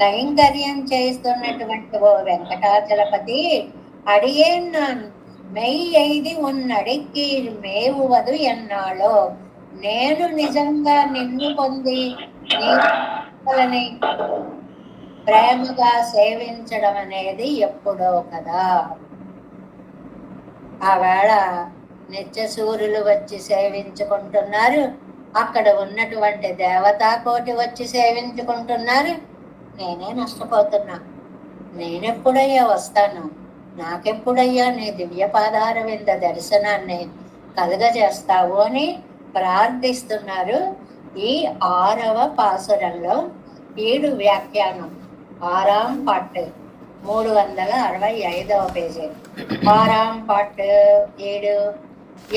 కైంకర్యం చేస్తున్నటువంటి ఓ వెంకటాచలపతి, అడిగేన్ నాన్ మెయ్ ఎయిది ఉన్నడికి మేవువదు ఎన్నాళ్ళో. నేను నిజంగా నిన్ను పొంది నీ ప్రేమగా సేవించడం అనేది ఎప్పుడో కదా. ఆవేళ నిత్య సూర్యులు వచ్చి సేవించుకుంటున్నారు, అక్కడ ఉన్నటువంటి దేవతా కోటి వచ్చి సేవించుకుంటున్నారు. నేనే నష్టపోతున్నా. నేనెప్పుడయ్యా వస్తాను? నాకెప్పుడయ్యా నీ దివ్య పాదార వింద దర్శనాన్ని కలుగజేస్తావు అని ప్రార్థిస్తున్నారు. ఈ 6వ పాసురంలో 7 వ్యాఖ్యానం, 6ఆం పాட்டு, 365వ పేజీ. 6ஆம் பாட்டு 7.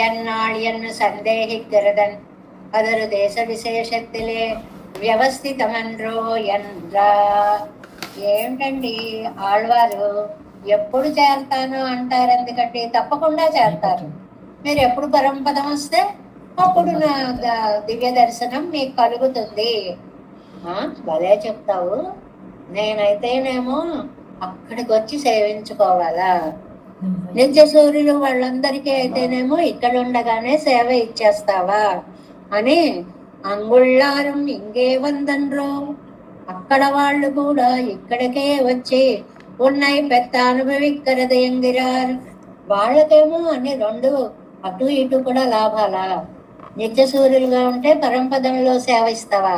என்னால் என்று சந்தேகிக்கிறதன் அதொரு தேச விசேஷத்திலே వ్యవస్థితమన్రో ఎంద్రా. ఏమిటండి ఆళ్వారు ఎప్పుడు చేరతాను అంటారు? ఎందుకంటే తప్పకుండా చేరతారు. మీరు ఎప్పుడు పరంపదం వస్తే అప్పుడు నా దివ్య దర్శనం మీకు కలుగుతుంది. భలే చెప్తావు. నేనైతేనేమో అక్కడికి వచ్చి సేవించుకోవాలా? నిత్య సూర్యులు వాళ్ళందరికీ అయితేనేమో ఇక్కడ ఉండగానే సేవ ఇచ్చేస్తావా అని అంగుళ్ళారం ఇంకే వందన్రో. అక్కడ వాళ్ళు కూడా ఇక్కడికే వచ్చి ఉన్నాయి పెద్ద అనుభవిక్కరద ఎంగిరారు. వాళ్ళకేమో అన్ని రెండు అటు ఇటు కూడా లాభాలా? నిత్య సూర్యులుగా ఉంటే పరంపదంలో సేవ ఇస్తావా?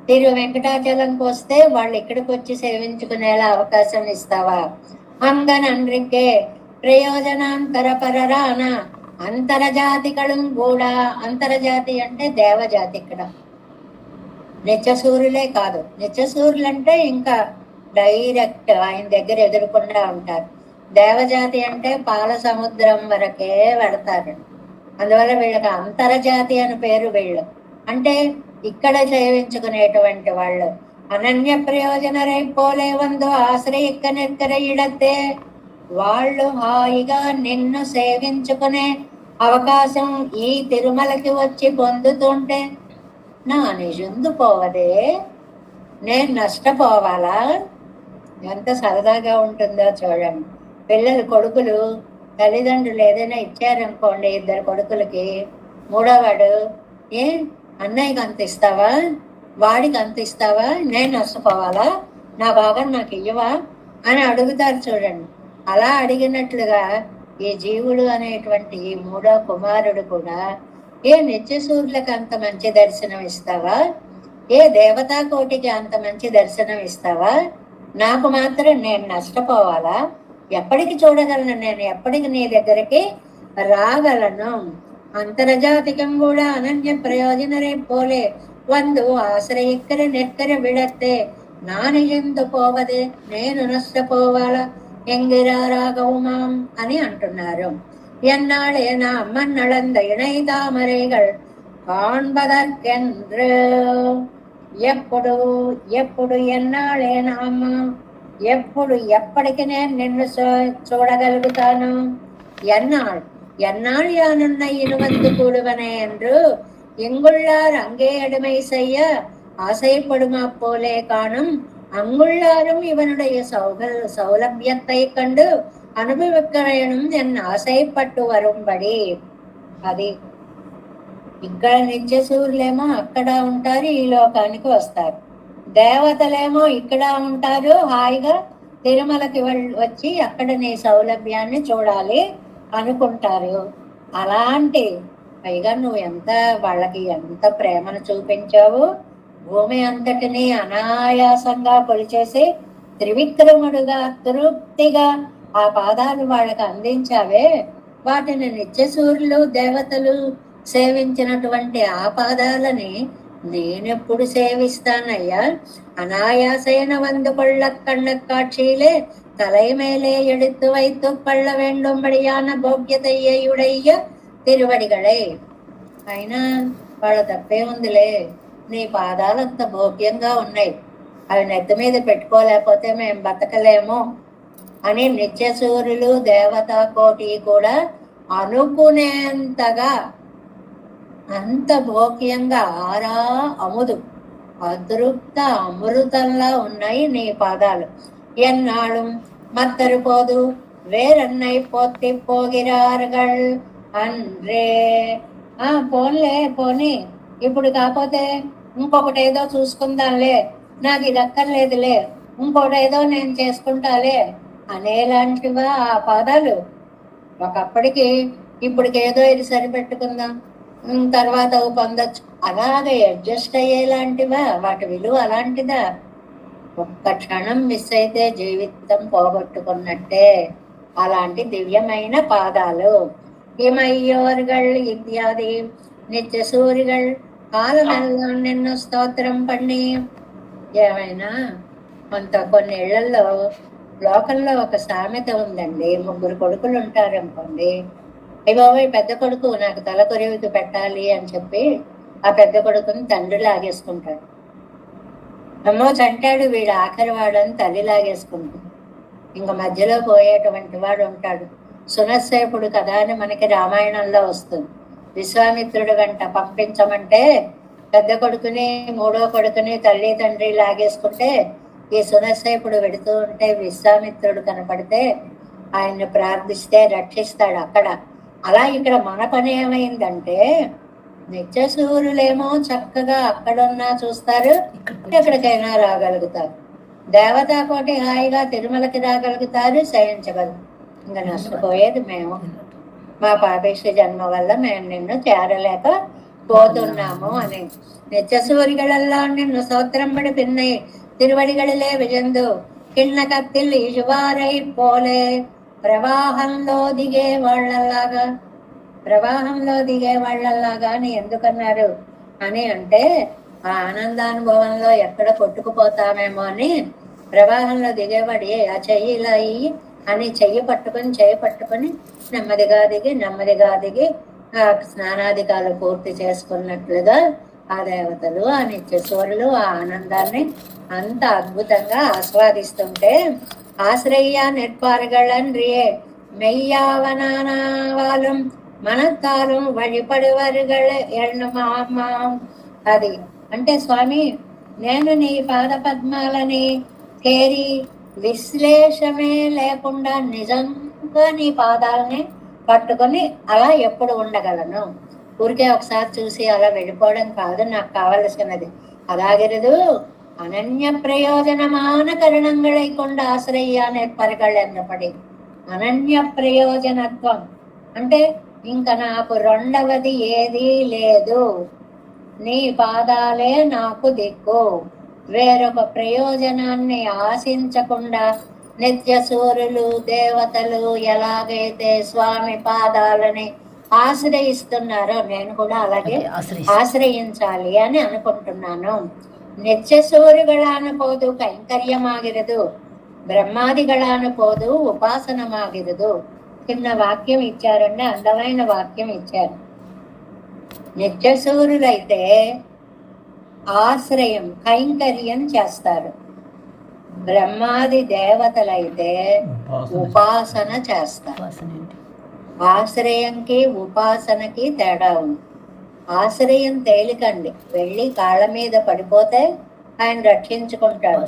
తిరు వెంకటాచలంకి వస్తే వాళ్ళు ఇక్కడికి వచ్చి సేవించుకునేలా అవకాశం ఇస్తావా? అంగనన్రికే ప్రయోజనాంతర పరరాన అంతరజాతికళం కూడా. అంతరజాతి అంటే దేవజాతి. ఇక్కడ నిత్య సూర్యులే కాదు, నిత్య సూర్యులు అంటే ఇంకా డైరెక్ట్ ఆయన దగ్గర ఎదురుకుండా ఉంటారు. దేవజాతి అంటే పాల సముద్రం వరకే వెళతారు. అందువల్ల వీళ్ళకి అంతరజాతి అని పేరు. వీళ్ళు అంటే ఇక్కడ సేవించుకునేటువంటి వాళ్ళు. అనన్య ప్రయోజనరై పోలే వందో ఆశ్రయిక్క నెక్కర ఇడతే. వాళ్ళు హాయిగా నిన్ను సేవించుకునే అవకాశం ఈ తిరుమలకి వచ్చి పొందుతుంటే నా నిజందు పోవదే, నేను నష్టపోవాలా? ఎంత సరదాగా ఉంటుందో చూడండి. పిల్లలు కొడుకులు తల్లిదండ్రులు ఏదైనా ఇచ్చారనుకోండి, 2 కొడుకులకి, 3వవాడు అన్నయ్యకి అంత ఇస్తావా, వాడికి అంత ఇస్తావా, నేను నష్టపోవాలా, నా భాగం నాకు ఇయ్యవా అని అడుగుతారు చూడండి. అలా అడిగినట్లుగా ఈ జీవుడు అనేటువంటి ఈ మూడో కుమారుడు కూడా ఏ నిత్య సూర్యులకు అంత మంచి దర్శనం ఇస్తావా, ఏ దేవతా కోటికి అంత మంచి దర్శనం ఇస్తావా, నాకు మాత్రం నేను నష్టపోవాలా, ఎప్పటికి చూడగలను, నేను ఎప్పటికి నీ దగ్గరికి రాగలను. ಅಂತರಜಾತಿಕಂ ಕೂಡ ಅನನ್ಯ ಪ್ರಯೋಜನರೇ ಪೋಲೆ ಒಂದು ಆಶ್ರಯಿಕ್ಕರ ನೆಕ್ಕರ ಬಿಡತ್ತೆ ನಾನು ಎಂದು పోవదే నేను నష్టపోవాలా ఎంగిరారాగవుమాం అని అంటున్నారు. ఎన్నాళ్ళే నా అమ్మన్నళంద ఇణై తామరైகள் కాண்பதற்கென்று ఎప్పుడు ఎప్పుడు ఎన్నాళ్ళే నా అమ్మ ఎప్పుడు ఎప్పటికి నేను నిన్ను చూడగలుగుతాను. ఎన్నాళ్ళు என்னால் யான் உன்னை இனுவந்து கூடுவனே என்று எங்குள்ளார் அங்கே அடிமை செய்ய ஆசைப்படுமா போலே காணும் அங்குள்ளாரும் இவனுடைய సౌలభ్యத்தை கண்டு అనుభవిக்க వేణం ఎన్ ఆశయపట్టు వరుంబడి. అది ఇక్కడ నిత్యసూరులేమో అక్కడ ఉంటారు, ఈ లోకానికి వస్తారు. దేవతలేమో ఇక్కడ ఉంటారు, హాయిగా తిరుమలకి వచ్చి అక్కడ నీ సౌలభ్యాన్ని చూడాలి అనుకుంటారు. అలాంటి పైగా నువ్వు వాళ్ళకి ఎంత ప్రేమను చూపించావు. భూమి అంతటిని అనాయాసంగా కొలిచేసి త్రివిక్రముడుగా తృప్తిగా ఆ పాదాలు వాళ్ళకి అందించావే, వాటిని నిత్యసూరులు దేవతలు సేవించినటువంటి ఆ పాదాలని నేనెప్పుడు సేవిస్తానయ్యా. అనాయాసైన వందు కొళ్ళ కళ్ళ కాட்சியிலே தலைமேலே எடுத்து வைத்து பள்ள வேண்டும்படியான భోగ్యతయ్యుడయ్య తిరువడిగళే. అయినా వాళ్ళ తప్పే ఉందిలే, నీ పాదాలంత భోగ్యంగా ఉన్నాయి, అవి నెత్తి మీద పెట్టుకోలేకపోతే మేము బతకలేము అని నిత్యసూరులు దేవతా కోటి కూడా అనుకునేంతగా అంత భోగ్యంగా ఆరా అముదు అదృప్త అమృతంలా ఉన్నాయి నీ పాదాలు. ఎన్నాళ్ళుం మత్తరు పోదు వేరన్నై పోతి పోగిరారుగల్ అన్రే. పోన్లే పోని, ఇప్పుడు కాకపోతే ఇంకొకటి ఏదో చూసుకుందాంలే, నాకు ఇది అక్కర్లేదులే, ఇంకోటి ఏదో నేను చేసుకుంటాలే అనేలాంటివా ఆ పాదాలు? ఒకప్పటికి ఇప్పటికి ఏదో ఇది సరిపెట్టుకుందాం, తర్వాత పొందొచ్చు, అలాగే అడ్జస్ట్ అయ్యేలాంటివా? వాటి విలువ అలాంటిదా? ఒక్క క్షణం మిస్ అయితే జీవితం పోగొట్టుకున్నట్టే. అలాంటి దివ్యమైన పాదాలు. హిమయ్యోర్గళ్ ఇత్యాది నిత్య సూరిగళ్ కాలమెల్లా నిన్ను స్తోత్రం పండి. ఏమైనా కొన్ని ఇళ్లలో లోకల్లో ఒక సామెత ఉందండి. 3 కొడుకులు ఉంటారు అనుకోండి, అయ్యబాబోయ్ పెద్ద కొడుకు నాకు తల కొరివికి పెట్టాలి అని చెప్పి ఆ పెద్ద కొడుకుని తండ్రి లాగేసుకుంటాడు. అమ్మో చంటాడు వీడు ఆఖరి వాడని తల్లి లాగేసుకుంటాడు. ఇంక మధ్యలో పోయేటువంటి వాడు ఉంటాడు. సునస్సేపుడు కదా అని మనకి రామాయణంలో వస్తుంది. విశ్వామిత్రుడు వెంట పంపించమంటే పెద్ద కొడుకుని 3వ కొడుకుని తల్లి తండ్రి లాగేసుకుంటే ఈ సునస్సేపుడు వెడుతూ ఉంటే విశ్వామిత్రుడు కనపడితే ఆయన్ని ప్రార్థిస్తే రక్షిస్తాడు అక్కడ. అలా ఇక్కడ మన పని ఏమైందంటే నిత్యసూరులేమో చక్కగా అక్కడున్నా చూస్తారు, ఎక్కడికైనా రాగలుగుతారు. దేవతా కోటి హాయిగా తిరుమలకి రాగలుగుతారు, శయించగలరు. ఇంకా నష్టపోయేది మేము. మా పాపేశ్వ జన్మ వల్ల మేము నిన్ను చేరలేక పోతున్నాము అని. నిత్యసూరిగಳೆல்லாம் నిన్ను స్తోత్రంబడి పిన్నై తిరువడిగళిలే విజందు కిళ్ళ కత్తిల్ ఈజువారై పోలే. ప్రవాహంలో దిగే వాళ్ళలాగా అని ఎందుకన్నారు అని అంటే, ఆ ఆనందానుభవంలో ఎక్కడ కొట్టుకుపోతామేమో అని ప్రవాహంలో దిగేవాడి ఆ చెయ్యి ఇలా అయ్యి అని చెయ్యి పట్టుకొని నెమ్మదిగా దిగి ఆ స్నానాధికాలు పూర్తి చేసుకున్నట్లుగా ఆ దేవతలు ఆ నిత్యసూరులు ఆ ఆనందాన్ని అంత అద్భుతంగా ఆస్వాదిస్తుంటే ఆశ్రయ్య நிற்பார்களன்றியே மெய்யாவனானாலும் మనతాலும் వழிపడువరుగళ ఎన్నుమామాం. అది అంటే స్వామి నేను నీ పాద పద్మాలని కేరి విశ్లేషమే లేకుండా నిజంగా నీ పాదాలని పట్టుకొని అలా ఎప్పుడు ఉండగలను? ఊరికే ఒకసారి చూసి అలా వెళ్ళిపోవడం కాదు నాకు కావలసినది. అదాగిరదు అనన్య ప్రయోజనమాన కరుణங்களை கொண்டு ஆசிரியா நிற்பர்கள் എന്നപടി. అనన్య ప్రయోజనత్వం అంటే ఇంకా నాకు రెండవది ఏదీ లేదు, నీ పాదాలే నాకు దిక్కు, వేరొక ప్రయోజనాన్ని ఆశించకుండా నిత్య సూర్యులు దేవతలు ఎలాగైతే స్వామి పాదాలని ఆశ్రయిస్తున్నారో నేను కూడా అలాగే ఆశ్రయించాలి అని అనుకుంటున్నాను. ನಿತ್ಯ ಸೂರ್ಯಗಳಾನಬಹುದು ಕೈಂಕರ್ಯಮಾಗಿರದು, బ్రహ్మాదిగళానుపోదు ఉపాసనమాగిరదు. చిన్న వాక్యం ఇచ్చారండి, అందమైన వాక్యం ఇచ్చారు. నిత్య సూర్యులైతే ఆశ్రయం కైంకర్యం చేస్తారు, బ్రహ్మాది దేవతలైతే ఉపాసన చేస్తారు. ఆశ్రయంకి ఉపాసనకి తేడా ఉంది. ఆశ్రయం తేలికండి, వెళ్ళి కాళ్ళ మీద పడిపోతే ఆయన రక్షించుకుంటాడు.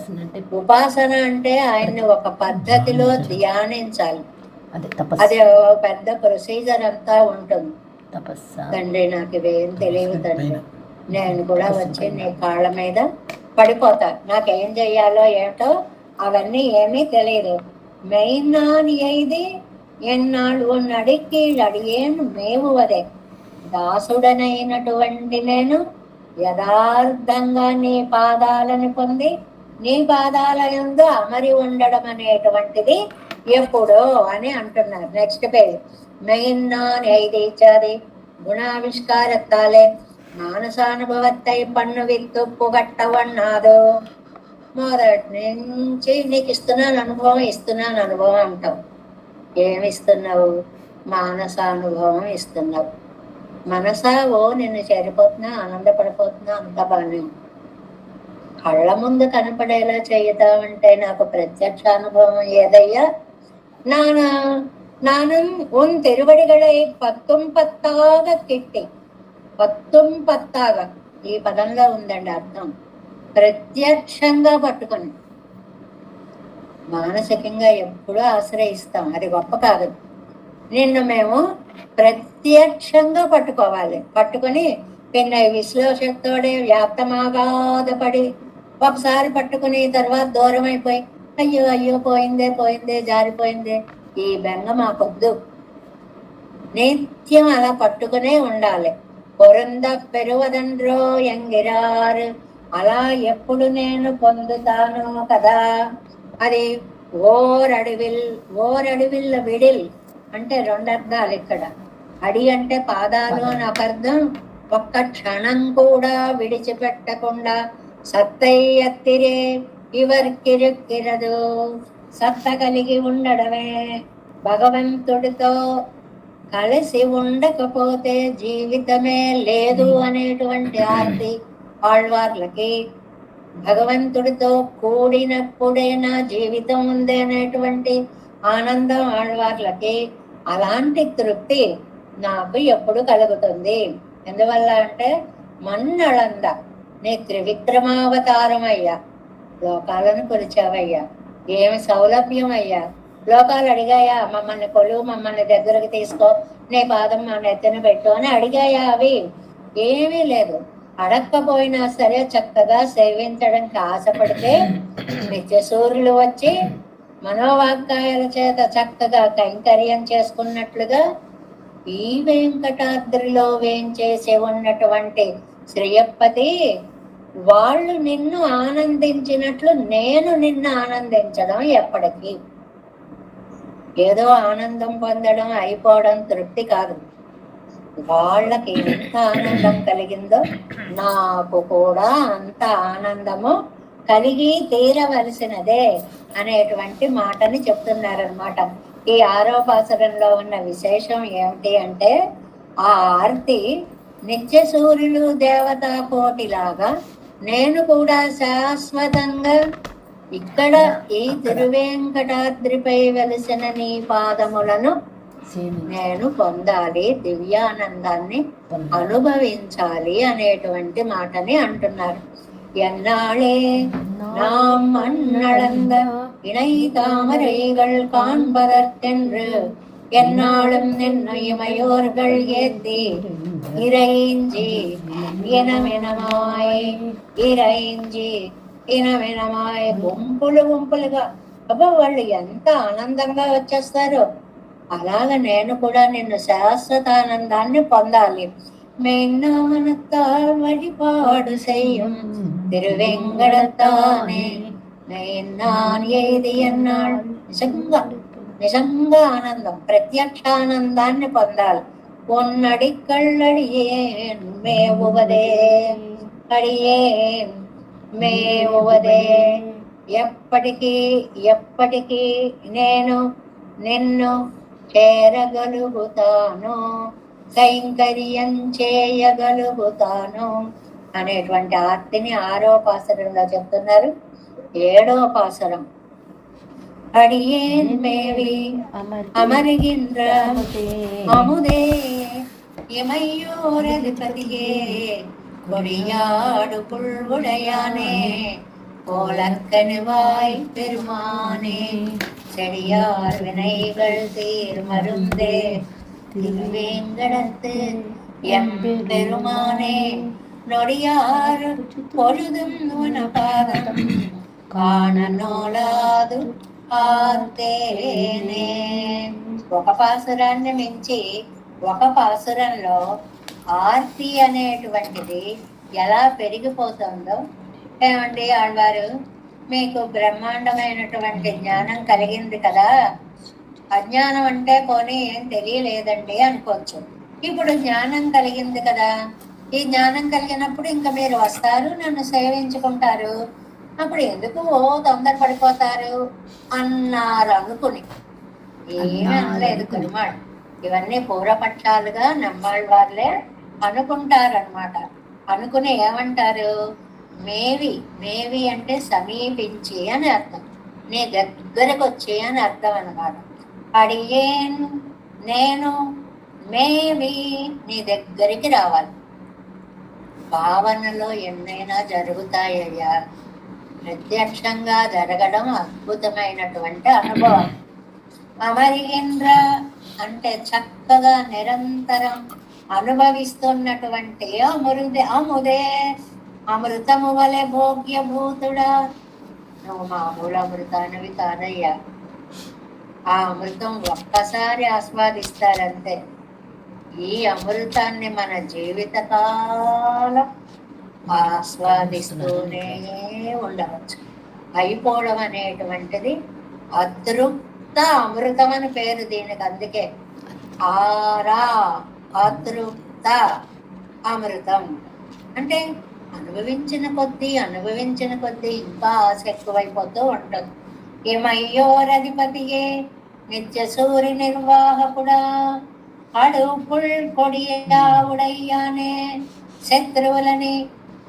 ఉపాసన అంటే ఆయన్ని ఒక పద్ధతిలో ధ్యానించాలి, అది పెద్ద ప్రొసీజర్ అంతా ఉంటుంది. తండ్రి నాకు ఇవేం తెలియదు తండ్రి, నేను కూడా వచ్చి నీ కాళ్ళ మీద పడిపోతా, నాకేం చెయ్యాలో ఏమిటో అవన్నీ ఏమీ తెలియదు. మెయిన్ నాన్ ఏది ఎన్నాళ్ళు నడికి అడిగేను మేవువదే, దాసుడనైనటువంటి నేను యథార్థంగా నీ పాదాలను పొంది నీ పాదాల యందు అమరి ఉండడం అనేటువంటిది ఎప్పుడో అని అంటున్నారు. Next page. మెయిన్ నాన్ ఏది ఇచ్చాది గుణావిష్కారత్తాలే మానసానుభవత్తై పన్ను విత్తుప్పు గట్టవన్నాదో. మొదటి నుంచి నీకు ఇస్తున్నాను అనుభవం అంటావు. ఏమిస్తున్నావు? మానసానుభవం ఇస్తున్నావు. మనసా ఓ నిన్ను చేరిపోతున్నా, ఆనందపడిపోతున్నా, అంత బాగానే కళ్ళ ముందు కనపడేలా చేయుతామంటే నాకు ప్రత్యక్ష అనుభవం ఏదయ్యా? నానం ఉన్ తిరువడిగళై పత్తుం పత్తాగ కిట్టి, పత్తుం పత్తాగ ఈ పదంలో ఉందండి అర్థం. ప్రత్యక్షంగా పట్టుకొని మానసికంగా ఎప్పుడూ ఆశ్రయిస్తాం, అది గొప్ప కాదు. నిన్ను మేము ప్రత్యక్షంగా పట్టుకోవాలి. పట్టుకొని పిన్న విశ్లేషతోడే వ్యాప్తమాగాదపడి ఒకసారి పట్టుకుని తర్వాత దూరం అయిపోయి అయ్యో అయ్యో పోయిందే జారిపోయిందే, ఈ బెంగ మాకొద్దు. నిత్యం అలా పట్టుకునే ఉండాలి. పొరుంద పెరువదండ్రో ఎంగిరారు, అలా ఎప్పుడు నేను పొందుతాను కదా. అది ఓరడివిల్ల విడిల్ అంటే రెండు అర్థాలు ఇక్కడ. అడి అంటే పాదాలు అని ఒక అర్థం. ఒక్క క్షణం కూడా విడిచిపెట్టకుండా సత్తయ్యత్తిరే ఇవర్కిరుక్కిరదు, సత్త కలిగి ఉండడమే. భగవంతుడితో కలిసి ఉండకపోతే జీవితమే లేదు అనేటువంటి ఆర్తి ఆళ్వార్లకి, భగవంతుడితో కూడినప్పుడైనా జీవితం ఉంది అనేటువంటి ఆనందం ఆళ్వార్లకి. అలాంటి తృప్తి నాకు ఎప్పుడు కలుగుతుంది. ఎందువల్ల అంటే మన్నళంద నీ త్రివిక్రమావతారం అయ్యా, లోకాలను కొలిచావయ్యా, ఏమి సౌలభ్యం అయ్యా. లోకాలు అడిగాయా మమ్మల్ని కొలువు, మమ్మల్ని దగ్గరకు తీసుకో, నీ పాదం మా నెత్తిన పెట్టు అని అడిగాయా? అవి ఏమీ లేదు. అడక్కపోయినా సరే చక్కగా సేవించడానికి ఆశపడితే నిత్య సూర్యులు వచ్చి మనోవాక్కాయాల చేత చక్కగా కైంకర్యం చేసుకున్నట్లుగా ఈ వెంకటాద్రిలో వేంచేసి ఉన్నటువంటి శ్రీయప్పతి వాళ్ళు నిన్ను ఆనందించినట్లు నేను నిన్ను ఆనందించడం ఎప్పటికీ. ఏదో ఆనందం పొందడం అయిపోవడం తృప్తి కాదు. వాళ్ళకి ఎంత ఆనందం కలిగిందో నాకు కూడా అంత ఆనందము కలిగి తీరవలసినదే అనేటువంటి మాటని చెప్తున్నారనమాట. ఈ ఆరోపాసరంలో ఉన్న విశేషం ఏమిటి అంటే ఆ ఆర్తి నిత్య సూర్యులు దేవతా కోటిలాగా నేను కూడా శాశ్వతంగా ఇక్కడ ఈ తిరువేంకటాద్రిపై వెలిసిన నీ పాదములను నేను పొందాలి, దివ్యానందాన్ని అనుభవించాలి అనేటువంటి మాటని అంటున్నారు. என்னாளே நாம் மண்ணளந்த இணை தாமரைகள் காண்பதற்கென்று என்னாலும் நின்னையுமையோர்கள் ஏத்தி இறைஞ்சி ఇనమినమాయ్ గుంపులుగా అబ్బా వాళ్ళు ఎంత ఆనందంగా వచ్చేస్తారు. అలాగ నేను కూడా నిన్ను శాశ్వత ఆనందాన్ని పొందాలి. மெய்ஞானத்தால் வழிபாடு செய்யும் తిరువెంగడతానే నేను ఎయిదియ నాள் నిజంగా నిజంగా ఆనందం, ప్రత్యక్ష ఆనందాన్ని పొందాలి. పొన్నడికళ్ళడియేన్ మేవువదే, అడియేన్ మేవువదే. ఎప్పటికీ ఎప్పటికీ నేను నిన్ను చేరగలుగుతాను, కైంకర్యం చేయగలుగుతాను అనేటువంటి ఆర్తిని 6వ పాసురంలో చెప్తున్నారు. 7వ పాసురం அடியேன் மேவி அமருகின்ற அமுதே இமையோரதிபதியே கொடியாடு புல்வுடையானே கோலக்கணுவாய் பெருமானே செடியார் வினைகள் தீர் மருந்தே திருவேங்கடத்து எம் பெருமானே நொடியார் பொழுதும் உனபாதம் కాననోలాదు ఆర్తేనే. ఒక పాసురాన్ని మించి ఒక పాసురంలో ఆర్తి అనేటువంటిది ఎలా పెరిగిపోతుందో. ఏమండి ఆళ్వారు, మీకు బ్రహ్మాండమైనటువంటి జ్ఞానం కలిగింది కదా, అజ్ఞానం అంటే పోనీ ఏం తెలియలేదండి అనుకోవచ్చు. ఇప్పుడు జ్ఞానం కలిగింది కదా, ఈ జ్ఞానం కలిగినప్పుడు ఇంకా మీరు వస్తారు, నన్ను సేవించుకుంటారు, అప్పుడు ఎందుకు తొందరపడిపోతారు అన్నారు అనుకుని. ఏమీ అనలేదు కురుమాడు. ఇవన్నీ పూర్వపక్షాలుగా నమ్మాళ్ళ వాళ్ళే అనుకుంటారనమాట. అనుకుని ఏమంటారు, మేవి, మేవి అంటే సమీపించి అని అర్థం, నీ దగ్గరకు వచ్చి అని అర్థం అనమాట. అడిగేను నేను, మేవి నీ దగ్గరికి రావాలి. భావనలో ఎన్నైనా జరుగుతాయ్యా, ప్రత్యక్షంగా జరగడం అద్భుతమైనటువంటి అనుభవం. అమరిగింద్ర అంటే చక్కగా నిరంతరం అనుభవిస్తున్నటువంటి అముదే, అమృతము వలె భోగ్యభూతుడా. నువ్వు మామూలు అమృతానివి కాదయ్యా, ఆ అమృతం ఒక్కసారి ఆస్వాదిస్తారంతే. ఈ అమృతాన్ని మన జీవితకాలం ఆస్వాదిస్తూనే ఉండవచ్చు. అయిపోవడం అనేటువంటిది అతృప్త అమృతం అని పేరు దీనికి. అందుకే ఆరా అతృప్త అమృతం అంటే అనుభవించిన కొద్దీ ఇంకా ఆశ ఎక్కువైపోతూ ఉంటుంది. ఏమయ్యోరధిపతియే నిత్య సూర్య నిర్వాహకుడా, అడుపుల్ కొడియా ఉడయ్యానే శత్రువులని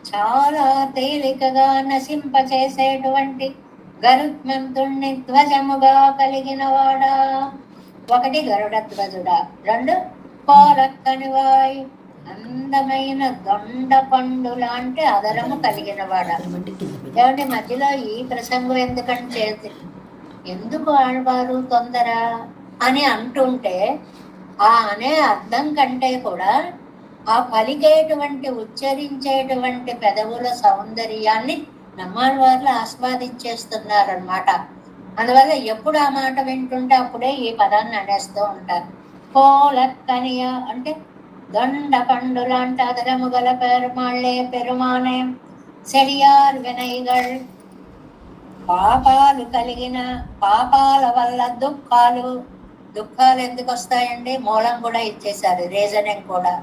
చాలా తేలికగా నశింపచేసేటువంటి గరుత్మంతుణ్ణి ధ్వజముగా కలిగిన వాడా. 1 గరుడ ధ్వజుడా, 2 కోలక్కనివాయ్ అందమైన దొండ పండు లాంటి అదరము కలిగిన వాడా. ఏమంటే మధ్యలో ఈ ప్రసంగం ఎందుకంటే, ఎందుకు ఆడవారు తొందర అని అంటుంటే ఆ అనే అర్థం కంటే కూడా ఆ పలికేటువంటి ఉచ్చరించేటువంటి పెదవుల సౌందర్యాన్ని నమ్మాళ్ళవార్లు ఆస్వాదించేస్తున్నారనమాట. అందువల్ల ఎప్పుడు ఆ మాట వింటుంటే అప్పుడే ఈ పదాన్ని అనేస్తూ ఉంటారు. కోలక్కనియ అంటే దొండ పండు లాంటి అదరము గల పెరుమాళ్ళే పెరుమానే సెడియార్ వినైగల్ పాపాలు కలిగిన, పాపాల వల్ల దుఃఖాలు ఎందుకు వస్తాయండి? మూలం కూడా ఇచ్చేశారు, రీజనింగ్ కూడా.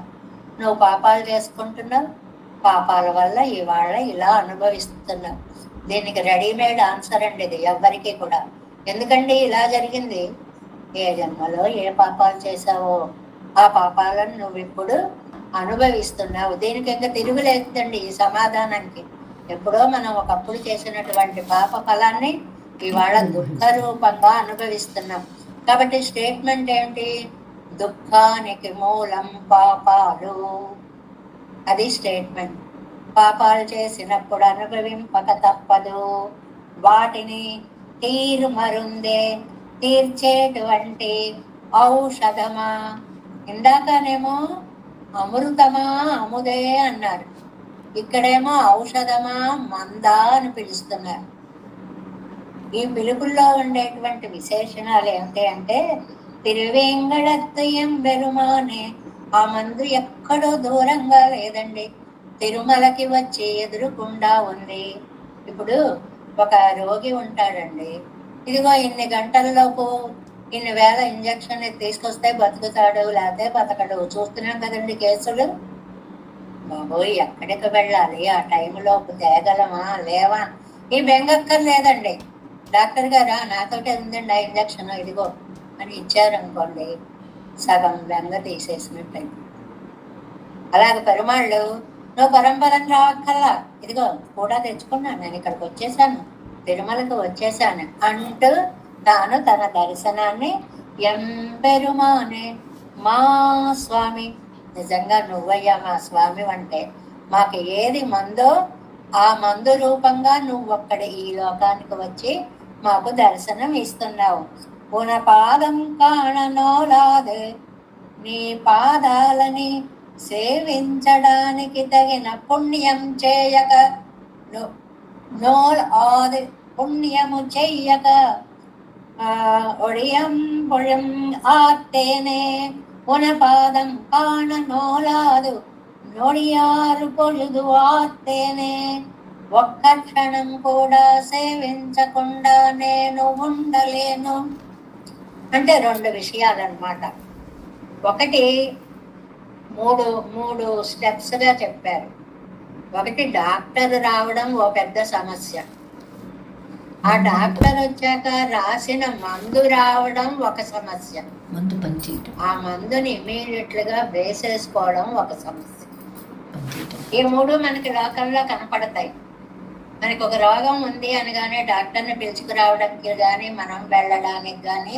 నువ్వు పాపాలు చేసుకుంటున్నావు, పాపాల వల్ల ఇవాళ ఇలా అనుభవిస్తున్నావు. దీనికి రెడీమేడ్ ఆన్సర్ అండి ఇది ఎవ్వరికీ కూడా. ఎందుకండి ఇలా జరిగింది? ఏ జన్మలో ఏ పాపాలు చేశావో ఆ పాపాలను నువ్వు ఇప్పుడు అనుభవిస్తున్నావు. దీనికి ఇంకా తిరుగులేదండి ఈ సమాధానానికి. ఎప్పుడో మనం ఒకప్పుడు చేసినటువంటి పాప ఫలాన్ని ఇవాళ దుఃఖ రూపంగా అనుభవిస్తున్నాం. కాబట్టి స్టేట్మెంట్ ఏంటి? దుఃఖానికి మూలం పాపాలు, అది స్టేట్మెంట్. పాపాలు చేసినప్పుడు అనుభవింపక తప్పదు. వాటిని తీర్మరుందే, తీర్చేటువంటి ఔషధమా. ఇందాకనేమో అమృతమా అముదే అన్నారు, ఇక్కడేమో ఔషధమా మందా అని పిలుస్తున్నారు. ఈ పిలుపుల్లో ఉండేటువంటి విశేషణాలు ఏమిటి అంటే, తిరువేంగళత్తయం బెరుమానే, ఆ మందు ఎక్కడో దూరంగా లేదండి, తిరుమలకి వచ్చి ఎదురుకుండా ఉంది. ఇప్పుడు ఒక రోగి ఉంటాడండి, ఇదిగో ఇన్ని గంటల్లోపు ఇన్ని వేల ఇంజక్షన్ తీసుకొస్తే బతుకుతాడు, లేకపోతే బతకడు. చూస్తున్నాం కదండి కేసులు. బాబోయ్, ఎక్కడికి వెళ్ళాలి, ఆ టైంలోపు తేగలమా లేవా, ఈ బెంగక్కర్లేదండి. డాక్టర్ గారా నాతోటే ఉందండి ఆ ఇంజక్షన్, ఇదిగో అని ఇచ్చారనుకోండి, సగం బెంగ తీసేసినట్టయితే. అలాగే పెరుమాళ్ళు, నువ్వు పరంపరం రావక్కల్లా, ఇదిగో కూడా తెచ్చుకున్నాను, నేను ఇక్కడికి వచ్చేసాను, తిరుమలకు వచ్చేసాను అంటూ తాను తన దర్శనాన్ని ఎంపెరుమానే మా స్వామి, నిజంగా నువ్వయ్యా మా స్వామి అంటే, మాకు ఏది మందో ఆ మందు రూపంగా నువ్వు ఒక్కడ ఈ లోకానికి వచ్చి మాకు దర్శనం ఇస్తున్నావు. ఉన పాదం కాణనోలాదు, నీ పాదాలని సేవించడానికి తగిన పుణ్యం చేయక, నోల్ ఆది పుణ్యము చెయ్యక ఒడియం పొళం ఆత్తేనే, ఉనపాదం కాణనోలాదు నొడియారు పొழுదు ఆత్తేనే, ఒక్క క్షణం కూడా సేవించకుండా నేను ఉండలేను. అంటే రెండు విషయాలన్నమాట. ఒకటి మూడు స్టెప్స్గా చెప్పారు. ఒకటి డాక్టర్ రావడం ఓ పెద్ద సమస్య, ఆ డాక్టర్ వచ్చాక రాసిన మందు రావడం ఒక సమస్య, మందు పనిచేయటం, ఆ మందుని ఇమీడియట్లుగా వేసేసుకోవడం ఒక సమస్య. ఈ మూడు మనకి లోకంలో కనపడతాయి. మనకి ఒక రోగం ఉంది అనగానే డాక్టర్ని పిలుచుకురావడానికి కానీ మనం వెళ్ళడానికి కానీ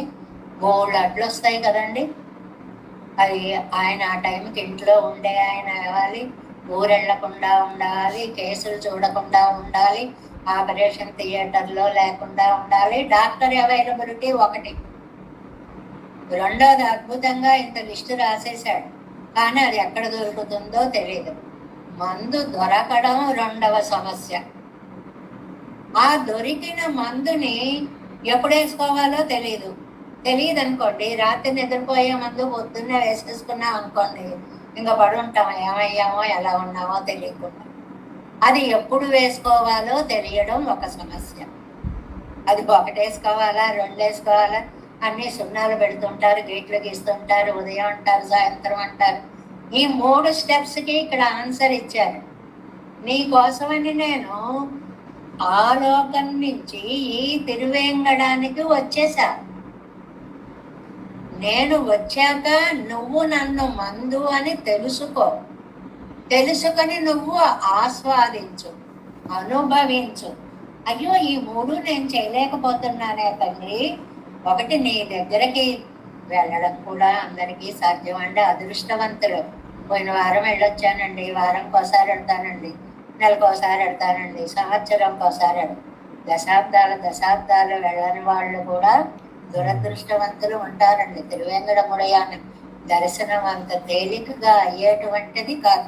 బోల్డ్ అడ్లు వస్తాయి కదండి. అది ఆయన ఆ టైంకి ఇంట్లో ఉండే ఆయన అవ్వాలి, ఊరెళ్ళకుండా ఉండాలి, కేసులు చూడకుండా ఉండాలి, ఆపరేషన్ థియేటర్లో లేకుండా ఉండాలి. డాక్టర్ అవైలబిలిటీ ఒకటి. రెండోది, అద్భుతంగా ఇంత లిస్టు రాసేశాడు, కానీ అది ఎక్కడ దొరుకుతుందో తెలియదు. మందు దొరకడం రెండవ సమస్య. ఆ దొరికిన మందుని ఎప్పుడు వేసుకోవాలో తెలియదు అనుకోండి, రాత్రి నిద్రపోయే మందు పొద్దున్నే వేసేసుకున్నాం అనుకోండి, ఇంకా పడి ఉంటాం, ఏమయ్యామో ఎలా ఉన్నామో తెలియకుండా. అది ఎప్పుడు వేసుకోవాలో తెలియడం ఒక సమస్య. అది ఒకటి వేసుకోవాలా, రెండు వేసుకోవాలా, అన్ని సున్నాలు పెడుతుంటారు, గేట్లు గీస్తుంటారు, ఉదయం అంటారు, సాయంత్రం అంటారు. ఈ 3 స్టెప్స్కి ఇక్కడ ఆన్సర్ ఇచ్చారు. నీ కోసమని నేను ఆ లోకం నుంచి ఈ తిరువేంగడానికి వచ్చేసా. నేను వచ్చాక నువ్వు నన్ను మందు అని తెలుసుకొని నువ్వు ఆస్వాదించు, అనుభవించు. అయ్యో, ఈ 3 నేను చేయలేకపోతున్నానే తండ్రి. ఒకటి, నీ దగ్గరికి వెళ్ళడం కూడా అందరికీ సాధ్యం అండి, అదృష్టవంతులు. పోయిన వారం వెళ్ళొచ్చానండి, వారంకోసారి వెళ్తానండి, నెలకోసారి వెళ్తానండి, సంవత్సరంకోసారి, దశాబ్దాలు వెళ్ళని వాళ్ళు కూడా దురదృష్టవంతులు ఉంటారండి. తిరువేంగడముడయాన్ని దర్శనం అంత తేలికగా అయ్యేటువంటిది కాదు.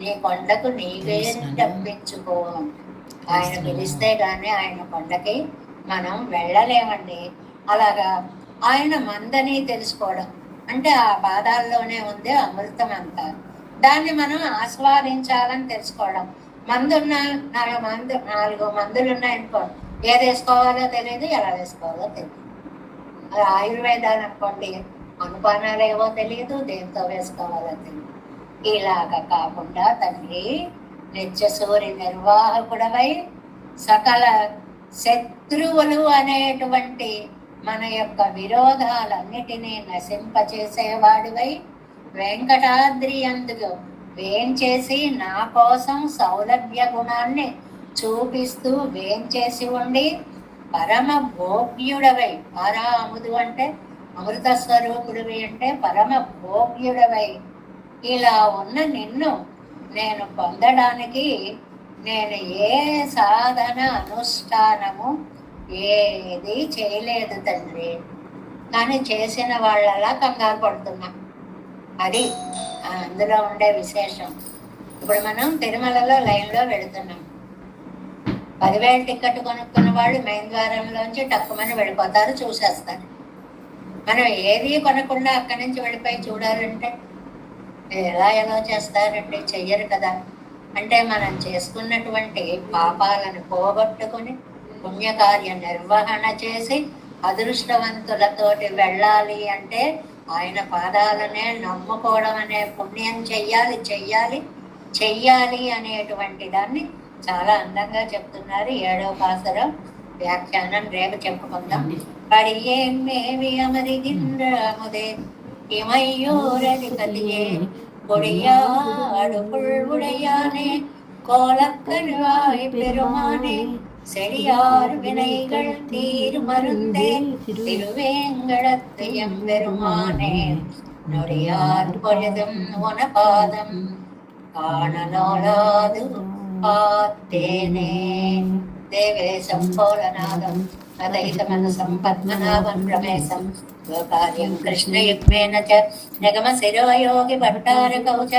నీ కొండకు నీవే తప్పించుకో. ఆయన పిలిస్తే గానీ ఆయన కొండకి మనం వెళ్ళలేమండి. అలాగా ఆయన మందని తెలుసుకోవడం అంటే ఆ పాదాల్లోనే ఉంది అమృతం అంతా. దాన్ని మనం ఆస్వాదించాలని తెలుసుకోవడం. మందున్న 4 మందులు ఉన్నాయనుకో, ఏది వేసుకోవాలో తెలియదు, ఎలా వేసుకోవాలో తెలియదు. అది ఆయుర్వేదాలు అనుకోండి, అనుపానాలు ఏవో తెలియదు, దేంతో వేసుకోవాలో తెలియదు. ఇలాగ కాకుండా తండ్రి నిత్య సూర్య నిర్వాహకుడవై సకల శత్రువులు అనేటువంటి మన యొక్క విరోధాలన్నిటినీ నశింపచేసేవాడివై వెంకటాద్రి అందుకు వేంచేసి నా కోసం సౌలభ్య గుణాన్ని చూపిస్తూ వేంచేసి ఉండి పరమ భోగ్యుడవై, పరాముదు అంటే అమృత స్వరూపుడివి అంటే పరమ భోగ్యుడవై ఇలా ఉన్న నిన్ను నేను పొందడానికి నేను ఏ సాధన అనుష్ఠానము ఏది చేయలేదు తండ్రి. కానీ చేసిన వాళ్ళలా కంగారు పడుతున్నా. అది అందులో ఉండే విశేషం. ఇప్పుడు మనం తిరుమలలో లైన్లో వెళుతున్నాం. 10,000 టికెట్ కొనుక్కున్న వాళ్ళు మెయిన్ ద్వారంలోంచి టక్కుమని వెళ్ళిపోతారు, చూసేస్తారు. మనం ఏది కొనకుండా అక్కడి నుంచి వెళ్ళిపోయి చూడాలంటే ఎలా చేస్తారంటే చెయ్యరు కదా. అంటే మనం చేసుకున్నటువంటి పాపాలను పోగొట్టుకుని పుణ్యకార్య నిర్వహణ చేసి అదృష్టవంతులతోటి వెళ్ళాలి అంటే ఆయన పాదాలనే నమ్ముకోవడం అనే పుణ్యం చెయ్యాలి అనేటువంటి దాన్ని చాలా అందంగా చెప్తున్నారు. 7వ పాసరం వ్యాఖ్యానం రేపు చెప్పుకుందాం. పడియేమేవి అమరిగింద్రముదే இமையோரதிபதியே கொடியாடு புல்வுடையானே கோலக்கருவாய் பெருமானே செடியார் வினைகள் தீரு மருந்தே திருவேங்கடத்து எம்பெருமானே நொடியார் பொழுதும் உனபாதம் காணலோலாது பார்த்தேனே. దేవేశం పోలనాదం అదైతమనసం పద్మనాభం రమేశం గోకార్యం కృష్ణయుగ్మేన చ జగమశిరోయోగి భట్టారకౌ చ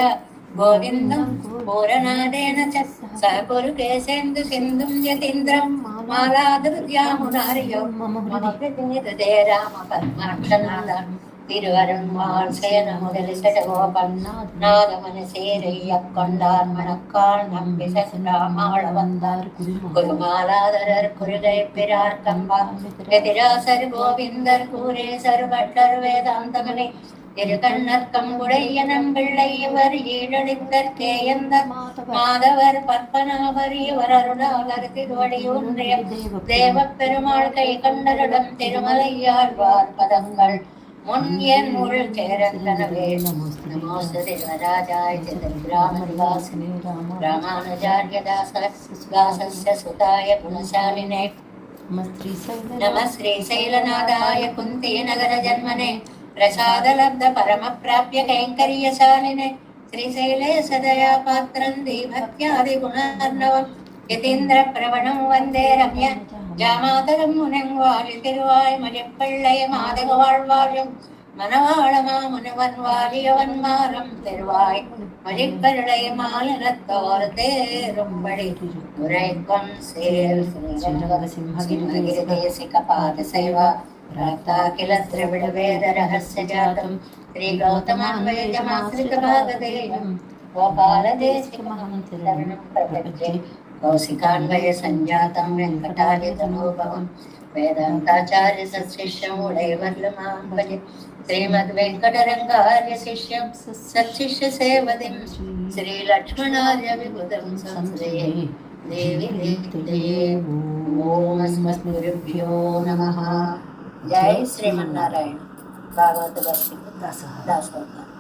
గోవిందం పూరనాదేన చ సహకురు కేశేందు సింధుం యతీంద్రం మాలాదృత్యామునార్యో మమ హృదయ రామ పద్మాక్షనాథం திருவருண்மாள் சேனமுதலிசடகோபன் நாதமன சேரையக்கொண்டார் மணக்கால் நம்பி சசுராமாள வந்தார் குருமாலாதரர் குருகை பிரார் கம்பார் எதிராசர் கோவிந்தர் கூரேசர் பட்டர் வேதாந்தமனை திருக்கண்ணர்க்கம் உடையனம் பிள்ளை இவர் ஈழளித்தர் கேயந்த மாதவர் பற்பனாவர் இவர் அருளாளர் திருவடி ஒன்றிய தேவ பெருமாள் கை கண்டரிடம் திருமலையாழ்வார் பதங்கள் முன் என் உள் சேரந்தனவே. நமோஸ்து தேவராஜாய ராமனிவாசினே ராமானுஜார்ய தாசஸ்ய சுதாய குணசாலினே நம ஸ்ரீசைலநாதாய குந்தி நகர ஜன்மனே பிரசாதலப்த பரம பிராப்ய கைங்கரியசாலினே ஸ்ரீசைலே சதயா பாத்திரம் தீபக்யாதி குணார்ணவம் யதீந்திர பிரவணம் வந்தே ரம்ய ஜாமாதரம் முனங்வாழி திருவாய் மலிப்பிள்ளை மாதக வாழ்வாழும் மனவாளமா முனவன் வாழியவன்மாரம் திருவாய் மலிப்பிள்ளை மாநிலத்தோர் தேரும்படி உரைக்கும் சேல் தேசிக பாத சேவா பிராப்தா கில திரிவிட வேத ரகசிய ஜாதம் ஸ்ரீ கௌதமான்வயமாசிரித பாகதேயம் கோபால தேசிகமஹம் திருவருணம் பிரபஞ்சே కౌశికాన్వయ సంజాతం వెంకటాదితనోభవం వేదాంతాచార్య సశిష్యం ఉడైవర్లమాం భజే శ్రీమద్ వెంకటరంగార్య శిష్యం సశిష్య సేవదిం శ్రీ లక్ష్మణార్య విబుధం సంశ్రయే దేవి ఓం అస్మద్గురుభ్యో నమః. జై శ్రీమన్నారాయణ. భాగవత భక్తి దాసోహం.